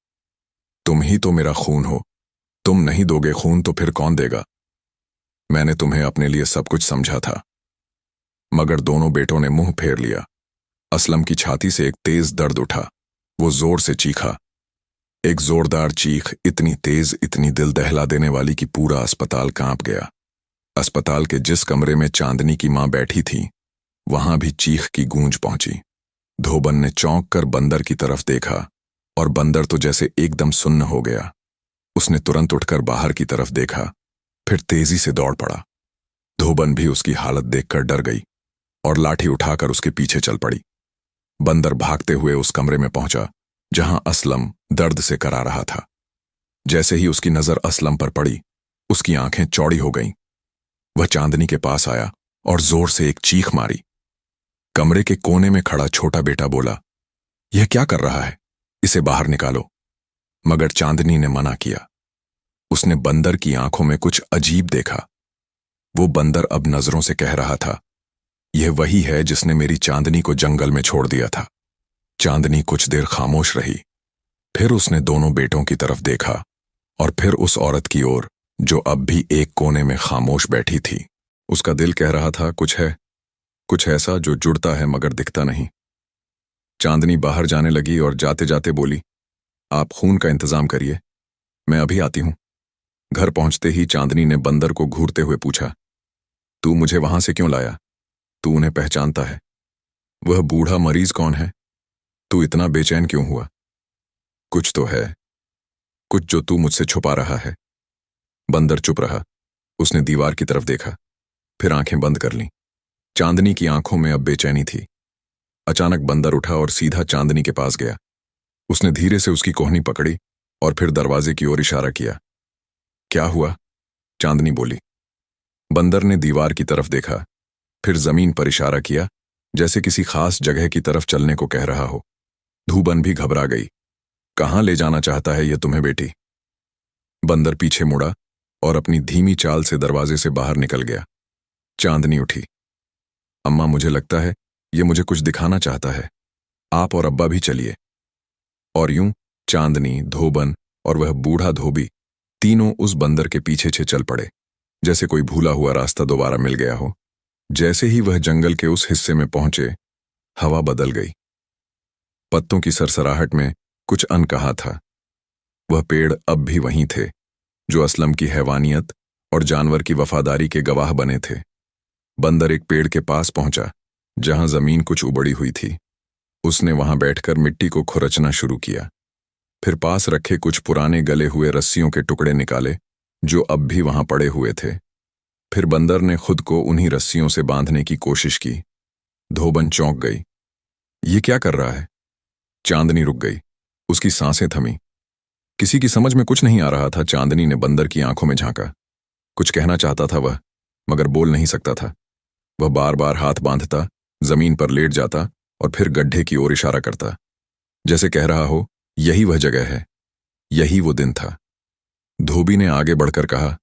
तुम ही तो मेरा खून हो, तुम नहीं दोगे खून तो फिर कौन देगा? मैंने तुम्हें अपने लिए सब कुछ समझा था। मगर दोनों बेटों ने मुंह फेर लिया। असलम की छाती से एक तेज दर्द उठा। वो जोर से चीखा, एक जोरदार चीख, इतनी तेज, इतनी दिल दहला देने वाली कि पूरा अस्पताल कांप गया। अस्पताल के जिस कमरे में चांदनी की मां बैठी थी, वहां भी चीख की गूंज पहुंची। धोबन ने चौंक कर बंदर की तरफ देखा और बंदर तो जैसे एकदम सुन्न हो गया। उसने तुरंत उठकर बाहर की तरफ देखा, फिर तेजी से दौड़ पड़ा। धोबन भी उसकी हालत देखकर डर गई और लाठी उठाकर उसके पीछे चल पड़ी। बंदर भागते हुए उस कमरे में पहुंचा जहां असलम दर्द से करा रहा था। जैसे ही उसकी नजर असलम पर पड़ी, उसकी आंखें चौड़ी हो गईं। वह चांदनी के पास आया और जोर से एक चीख मारी। कमरे के कोने में खड़ा छोटा बेटा बोला, यह क्या कर रहा है, इसे बाहर निकालो। मगर चांदनी ने मना किया। उसने बंदर की आंखों में कुछ अजीब देखा। वो बंदर अब नजरों से कह रहा था, यह वही है जिसने मेरी चांदनी को जंगल में छोड़ दिया था। चांदनी कुछ देर खामोश रही, फिर उसने दोनों बेटों की तरफ देखा और फिर उस औरत की ओर जो अब भी एक कोने में खामोश बैठी थी। उसका दिल कह रहा था, कुछ है, कुछ ऐसा जो जुड़ता है मगर दिखता नहीं। चांदनी बाहर जाने लगी और जाते जाते बोली, आप खून का इंतजाम करिए, मैं अभी आती हूं। घर पहुंचते ही चांदनी ने बंदर को घूरते हुए पूछा, तू मुझे वहां से क्यों लाया? तू उन्हें पहचानता है? वह बूढ़ा मरीज कौन है? तू इतना बेचैन क्यों हुआ? कुछ तो है, कुछ जो तू मुझसे छुपा रहा है। बंदर चुप रहा। उसने दीवार की तरफ देखा, फिर आंखें बंद कर लीं। चांदनी की आंखों में अब बेचैनी थी। अचानक बंदर उठा और सीधा चांदनी के पास गया। उसने धीरे से उसकी कोहनी पकड़ी और फिर दरवाजे की ओर इशारा किया। क्या हुआ? चांदनी बोली। बंदर ने दीवार की तरफ देखा, फिर जमीन पर इशारा किया, जैसे किसी खास जगह की तरफ चलने को कह रहा हो। धूबन भी घबरा गई। कहां ले जाना चाहता है ये तुम्हें बेटी? बंदर पीछे मुड़ा और अपनी धीमी चाल से दरवाजे से बाहर निकल गया। चांदनी उठी। अम्मा, मुझे लगता है ये मुझे कुछ दिखाना चाहता है, आप और अब्बा भी चलिए। और यूं चांदनी, धोबन और वह बूढ़ा धोबी तीनों उस बंदर के पीछे चल पड़े, जैसे कोई भूला हुआ रास्ता दोबारा मिल गया हो। जैसे ही वह जंगल के उस हिस्से में पहुंचे, हवा बदल गई। पत्तों की सरसराहट में कुछ अनकहा था। वह पेड़ अब भी वहीं थे, जो असलम की हैवानियत और जानवर की वफादारी के गवाह बने थे। बंदर एक पेड़ के पास पहुंचा, जहां जमीन कुछ उबड़ी हुई थी। उसने वहां बैठकर मिट्टी को खुरचना शुरू किया। फिर पास रखे कुछ पुराने गले हुए रस्सियों के टुकड़े निकाले जो अब भी वहां पड़े हुए थे। फिर बंदर ने खुद को उन्हीं रस्सियों से बांधने की कोशिश की। धोबन चौंक गई। ये क्या कर रहा है? चांदनी रुक गई। उसकी सांसें थमी। किसी की समझ में कुछ नहीं आ रहा था। चांदनी ने बंदर की आंखों में झांका। कुछ कहना चाहता था वह, मगर बोल नहीं सकता था। वह बार बार हाथ बांधता, जमीन पर लेट जाता और फिर गड्ढे की ओर इशारा करता, जैसे कह रहा हो यही वह जगह है, यही वो दिन था। धोबी ने आगे बढ़कर कहा,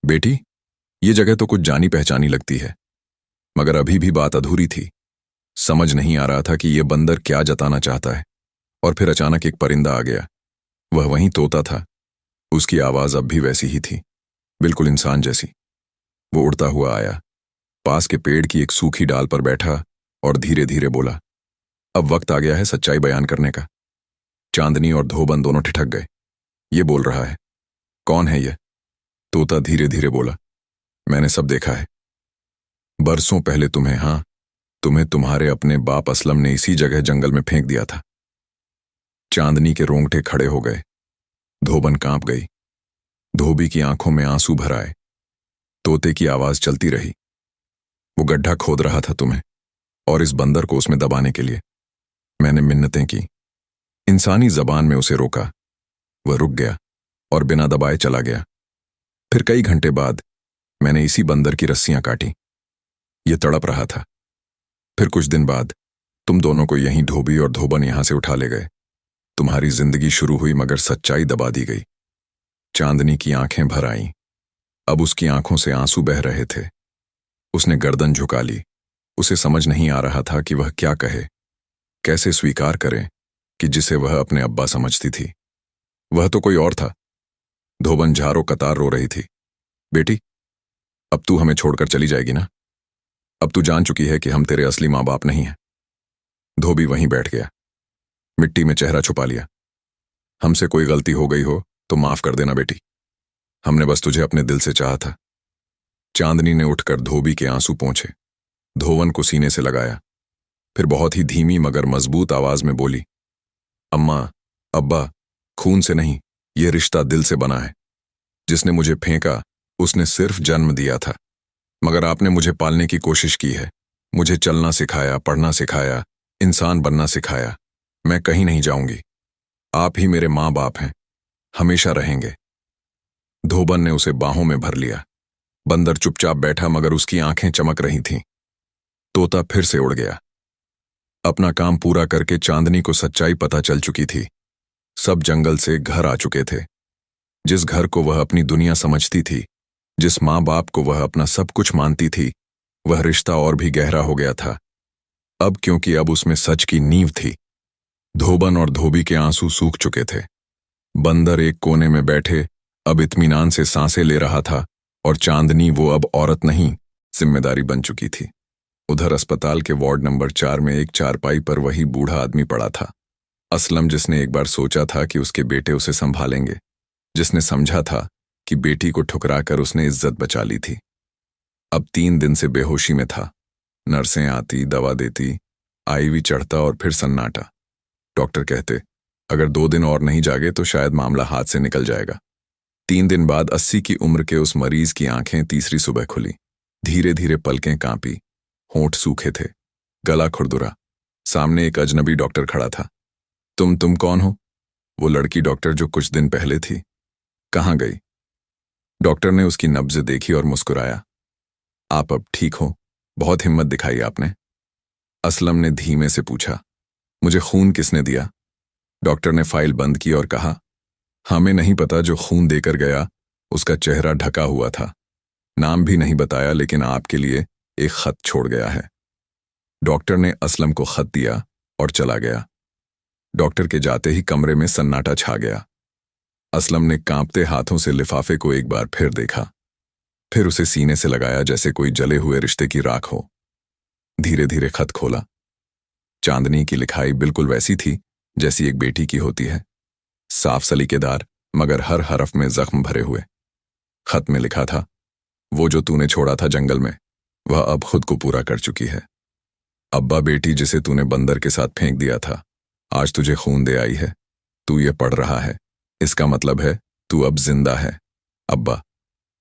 बेटी, ये जगह तो कुछ जानी पहचानी लगती है। मगर अभी भी बात अधूरी थी। समझ नहीं आ रहा था कि यह बंदर क्या जताना चाहता है। और फिर अचानक एक परिंदा आ गया। वह वहीं तोता था। उसकी आवाज अब भी वैसी ही थी, बिल्कुल इंसान जैसी। वो उड़ता हुआ आया, पास के पेड़ की एक सूखी डाल पर बैठा और धीरे धीरे बोला, अब वक्त आ गया है सच्चाई बयान करने का। चांदनी और धोबन दोनों ठिठक गए। ये बोल रहा है, कौन है ये? तोता धीरे धीरे बोला, मैंने सब देखा है। बरसों पहले तुम्हें तुम्हारे अपने बाप असलम ने इसी जगह जंगल में फेंक दिया था। चांदनी के रोंगटे खड़े हो गए। धोबन कांप गई। धोबी की आंखों में आंसू भर आए। तोते की आवाज चलती रही, वो गड्ढा खोद रहा था तुम्हें और इस बंदर को उसमें दबाने के लिए। मैंने मिन्नतें की, इंसानी जबान में उसे रोका। वह रुक गया और बिना दबाए चला गया। फिर कई घंटे बाद मैंने इसी बंदर की रस्सियां काटी। ये तड़प रहा था। फिर कुछ दिन बाद तुम दोनों को यहीं धोबी और धोबन यहां से उठा ले गए। तुम्हारी जिंदगी शुरू हुई मगर सच्चाई दबा दी गई। चांदनी की आंखें भर आईं। अब उसकी आंखों से आंसू बह रहे थे। उसने गर्दन झुका ली। उसे समझ नहीं आ रहा था कि वह क्या कहे, कैसे स्वीकार करे कि जिसे वह अपने अब्बा समझती थी वह तो कोई और था। धोबन झारो कतार रो रही थी। बेटी, अब तू हमें छोड़कर चली जाएगी ना? अब तू जान चुकी है कि हम तेरे असली माँ बाप नहीं हैं। धोबी वहीं बैठ गया, मिट्टी में चेहरा छुपा लिया। हमसे कोई गलती हो गई हो तो माफ कर देना बेटी, हमने बस तुझे अपने दिल से चाहा था। चांदनी ने उठकर धोबी के आंसू पोंछे, धोवन को सीने से लगाया। फिर बहुत ही धीमी मगर मजबूत आवाज में बोली, अम्मा, अब्बा, खून से नहीं, यह रिश्ता दिल से बना है। जिसने मुझे फेंका उसने सिर्फ जन्म दिया था, मगर आपने मुझे पालने की कोशिश की है। मुझे चलना सिखाया, पढ़ना सिखाया, इंसान बनना सिखाया। मैं कहीं नहीं जाऊंगी। आप ही मेरे माँ बाप हैं, हमेशा रहेंगे। धोबन ने उसे बाहों में भर लिया। बंदर चुपचाप बैठा मगर उसकी आंखें चमक रही थीं। तोता फिर से उड़ गया। अपना काम पूरा करके चांदनी को सच्चाई पता चल चुकी थी। सब जंगल से घर आ चुके थे। जिस घर को वह अपनी दुनिया समझती थी, जिस माँ बाप को वह अपना सब कुछ मानती थी, वह रिश्ता और भी गहरा हो गया था। अब क्योंकि अब उसमें सच की नींव थी। धोबन और धोबी के आंसू सूख चुके थे। बंदर एक कोने में बैठे अब इत्मीनान से सांसें ले रहा था और चांदनी वो अब औरत नहीं, जिम्मेदारी बन चुकी थी। उधर अस्पताल के वार्ड नंबर 4 में एक चारपाई पर वही बूढ़ा आदमी पड़ा था। असलम, जिसने एक बार सोचा था कि उसके बेटे उसे संभालेंगे, जिसने समझा था कि बेटी को ठुकराकर उसने इज्जत बचा ली थी, अब 3 दिन से बेहोशी में था। नर्सें आती, दवा देती, आईवी चढ़ता और फिर सन्नाटा। डॉक्टर कहते अगर 2 दिन और नहीं जागे तो शायद मामला हाथ से निकल जाएगा। 3 दिन बाद 80 की उम्र के उस मरीज की आंखें तीसरी सुबह खुली। धीरे धीरे पलकें कांपी, होंठ सूखे थे, गला खुरदुरा। सामने एक अजनबी डॉक्टर खड़ा था। तुम कौन हो? वो लड़की डॉक्टर जो कुछ दिन पहले थी, कहाँ गई? डॉक्टर ने उसकी नब्ज देखी और मुस्कुराया। आप अब ठीक हो? बहुत हिम्मत दिखाई आपने। असलम ने धीमे से पूछा, मुझे खून किसने दिया? डॉक्टर ने फाइल बंद की और कहा, हमें नहीं पता जो खून देकर गया उसका चेहरा ढका हुआ था। नाम भी नहीं बताया, लेकिन आपके लिए एक खत छोड़ गया है। डॉक्टर ने असलम को खत दिया और चला गया। डॉक्टर के जाते ही कमरे में सन्नाटा छा गया। असलम ने कांपते हाथों से लिफाफे को एक बार फिर देखा, फिर उसे सीने से लगाया जैसे कोई जले हुए रिश्ते की राख हो। धीरे धीरे खत खोला। चांदनी की लिखाई बिल्कुल वैसी थी जैसी एक बेटी की होती है, साफ सलीकेदार मगर हर हरफ में जख्म भरे हुए। खत में लिखा था, वो जो तूने छोड़ा था जंगल में, वह अब खुद को पूरा कर चुकी है। अब्बा बेटी जिसे तूने बंदर के साथ फेंक दिया था, आज तुझे खून दे आई है। तू ये पढ़ रहा है, इसका मतलब है तू अब जिंदा है। अब्बा,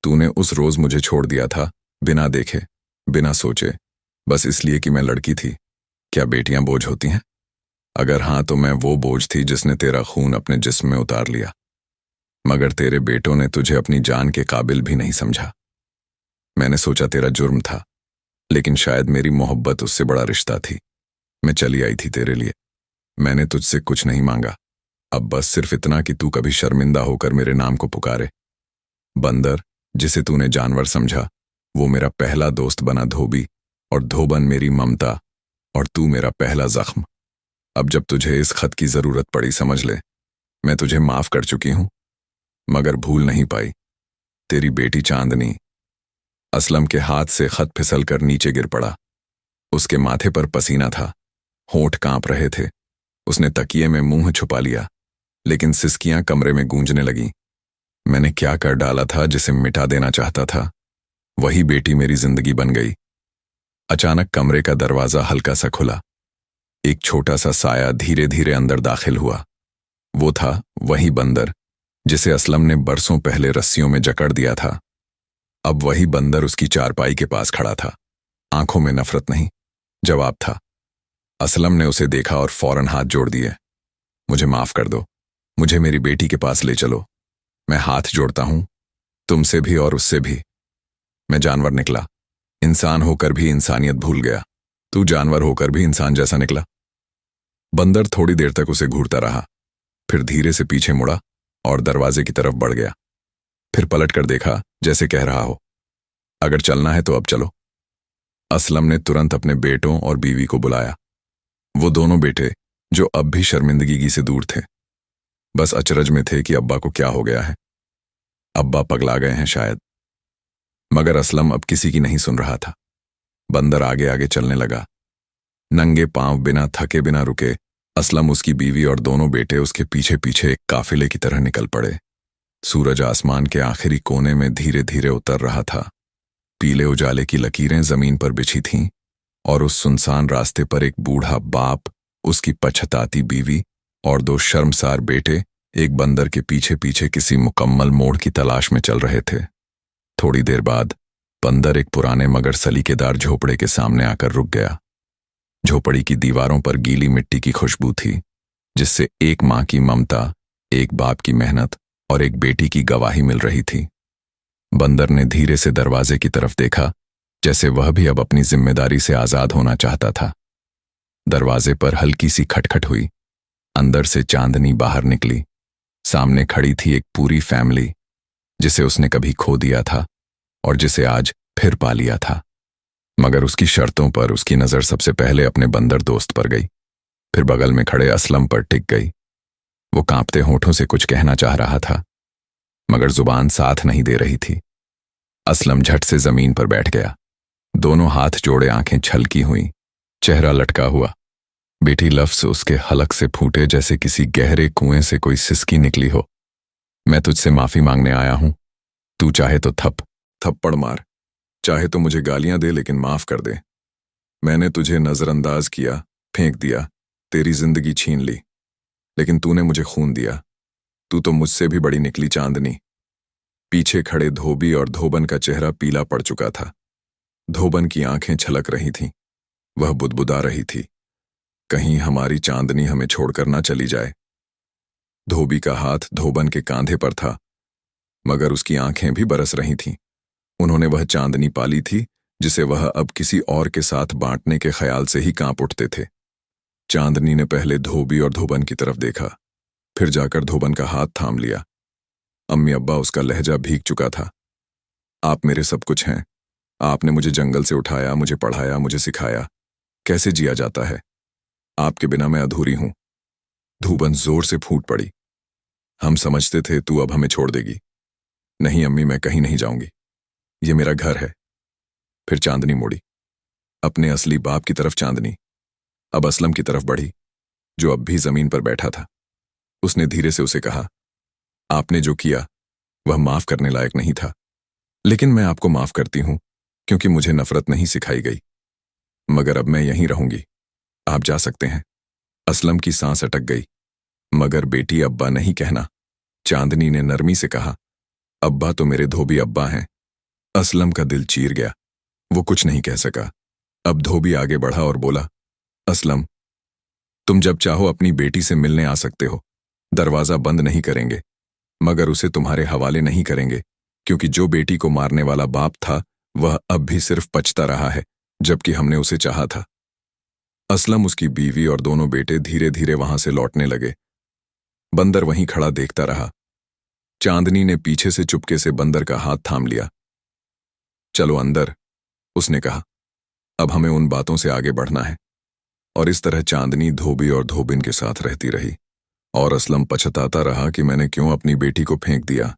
तूने उस रोज मुझे छोड़ दिया था, बिना देखे, बिना सोचे, बस इसलिए कि मैं लड़की थी। क्या बेटियां बोझ होती हैं? अगर हाँ तो मैं वो बोझ थी जिसने तेरा खून अपने जिस्म में उतार लिया। मगर तेरे बेटों ने तुझे अपनी जान के काबिल भी नहीं समझा। मैंने सोचा तेरा जुर्म था, लेकिन शायद मेरी मोहब्बत उससे बड़ा रिश्ता थी। मैं चली आई थी तेरे लिए। मैंने तुझसे कुछ नहीं मांगा, अब बस सिर्फ इतना कि तू कभी शर्मिंदा होकर मेरे नाम को पुकारे। बंदर, जिसे तूने जानवर समझा, वो मेरा पहला दोस्त बना धोबी, और धोबन मेरी ममता, और तू मेरा पहला जख्म। अब जब तुझे इस खत की जरूरत पड़ी, समझ ले, मैं तुझे माफ कर चुकी हूं, मगर भूल नहीं पाई। तेरी बेटी चांदनी। असलम के हाथ से खत फिसल कर नीचे गिर पड़ा। उसके माथे पर पसीना था, होंठ कांप रहे थे। उसने तकिए में मुंह छुपा लिया, लेकिन सिसकियां कमरे में गूंजने लगीं। मैंने क्या कर डाला था जिसे मिटा देना चाहता था? वही बेटी मेरी जिंदगी बन गई। अचानक कमरे का दरवाजा हल्का सा खुला। एक छोटा सा साया धीरे धीरे अंदर दाखिल हुआ। वो था वही बंदर जिसे असलम ने बरसों पहले रस्सियों में जकड़ दिया था। अब वही बंदर उसकी चारपाई के पास खड़ा था। आंखों में नफरत नहीं, जवाब था। असलम ने उसे देखा और फौरन हाथ जोड़ दिए। मुझे माफ कर दो, मुझे मेरी बेटी के पास ले चलो। मैं हाथ जोड़ता हूं, तुमसे भी और उससे भी। मैं जानवर निकला, इंसान होकर भी इंसानियत भूल गया। तू जानवर होकर भी इंसान जैसा निकला। बंदर थोड़ी देर तक उसे घूरता रहा, फिर धीरे से पीछे मुड़ा और दरवाजे की तरफ बढ़ गया। फिर पलट कर देखा, जैसे कह रहा हो, अगर चलना है तो अब चलो। असलम ने तुरंत अपने बेटों और बीवी को बुलाया। वो दोनों बेटे, जो अब भी शर्मिंदगी से दूर थे, बस अचरज में थे कि अब्बा को क्या हो गया है। अब्बा पगला गए हैं शायद। मगर असलम अब किसी की नहीं सुन रहा था। बंदर आगे आगे चलने लगा। नंगे पांव, बिना थके, बिना रुके, असलम, उसकी बीवी और दोनों बेटे उसके पीछे पीछे एक काफिले की तरह निकल पड़े। सूरज आसमान के आखिरी कोने में धीरे धीरे उतर रहा था। पीले उजाले की लकीरें जमीन पर बिछी थीं, और उस सुनसान रास्ते पर एक बूढ़ा बाप, उसकी पछताती बीवी और दो शर्मसार बेटे एक बंदर के पीछे पीछे किसी मुकम्मल मोड़ की तलाश में चल रहे थे। थोड़ी देर बाद बंदर एक पुराने मगर सलीकेदार झोपड़े के सामने आकर रुक गया। झोपड़ी की दीवारों पर गीली मिट्टी की खुशबू थी, जिससे एक मां की ममता, एक बाप की मेहनत और एक बेटी की गवाही मिल रही थी। बंदर ने धीरे से दरवाजे की तरफ देखा, जैसे वह भी अब अपनी जिम्मेदारी से आजाद होना चाहता था। दरवाजे पर हल्की सी खटखट हुई। अंदर से चांदनी बाहर निकली। सामने खड़ी थी एक पूरी फैमिली, जिसे उसने कभी खो दिया था और जिसे आज फिर पा लिया था। मगर उसकी शर्तों पर उसकी नजर सबसे पहले अपने बंदर दोस्त पर गई, फिर बगल में खड़े असलम पर टिक गई। वो कांपते होठों से कुछ कहना चाह रहा था, मगर जुबान साथ नहीं दे रही थी। असलम झट से जमीन पर बैठ गया। दोनों हाथ जोड़े, आंखें छलकी हुई, चेहरा लटका हुआ। बेटी लफ्ज उसके हलक से फूटे जैसे किसी गहरे कुएं से कोई सिसकी निकली हो। मैं तुझसे माफी मांगने आया हूं। तू चाहे तो थप्पड़ मार, चाहे तो मुझे गालियां दे, लेकिन माफ कर दे। मैंने तुझे नजरअंदाज किया, फेंक दिया, तेरी जिंदगी छीन ली, लेकिन तूने मुझे खून दिया। तू तो मुझसे भी बड़ी निकली चांदनी। पीछे खड़े धोबी और धोबन का चेहरा पीला पड़ चुका था। धोबन की आंखें छलक रही थीं। वह बुदबुदा रही थी, कहीं हमारी चांदनी हमें छोड़कर ना चली जाए। धोबी का हाथ धोबन के कांधे पर था, मगर उसकी आंखें भी बरस रही थीं। उन्होंने वह चांदनी पाली थी जिसे वह अब किसी और के साथ बांटने के ख्याल से ही कांप उठते थे। चांदनी ने पहले धोबी और धोबन की तरफ देखा, फिर जाकर धोबन का हाथ थाम लिया। अम्मी अब्बा, उसका लहजा भीग चुका था। आप मेरे सब कुछ हैं। आपने मुझे जंगल से उठाया, मुझे पढ़ाया, मुझे सिखाया कैसे जिया जाता है। आपके बिना मैं अधूरी हूं। धोबन जोर से फूट पड़ी। हम समझते थे तू अब हमें छोड़ देगी। नहीं अम्मी, मैं कहीं नहीं जाऊंगी, ये मेरा घर है। फिर चांदनी मुड़ी, अपने असली बाप की तरफ। चांदनी अब असलम की तरफ बढ़ी, जो अब भी जमीन पर बैठा था। उसने धीरे से उसे कहा, आपने जो किया वह माफ करने लायक नहीं था, लेकिन मैं आपको माफ करती हूं, क्योंकि मुझे नफरत नहीं सिखाई गई। मगर अब मैं यहीं रहूंगी, आप जा सकते हैं। असलम की सांस अटक गई। मगर बेटी, अब्बा नहीं कहना। चांदनी ने नरमी से कहा। अब्बा तो मेरे धोबी अब्बा हैं। असलम का दिल चीर गया। वो कुछ नहीं कह सका। अब धोबी आगे बढ़ा और बोला, असलम, तुम जब चाहो अपनी बेटी से मिलने आ सकते हो। दरवाजा बंद नहीं करेंगे, मगर उसे तुम्हारे हवाले नहीं करेंगे, क्योंकि जो बेटी को मारने वाला बाप था वह अब भी सिर्फ पछता रहा है, जबकि हमने उसे चाहा था। असलम, उसकी बीवी और दोनों बेटे धीरे धीरे वहां से लौटने लगे। बंदर वहीं खड़ा देखता रहा। चांदनी ने पीछे से चुपके से बंदर का हाथ थाम लिया। चलो अंदर, उसने कहा। अब हमें उन बातों से आगे बढ़ना है। और इस तरह चांदनी धोबी और धोबिन के साथ रहती रही, और असलम पछताता रहा कि मैंने क्यों अपनी बेटी को फेंक दिया।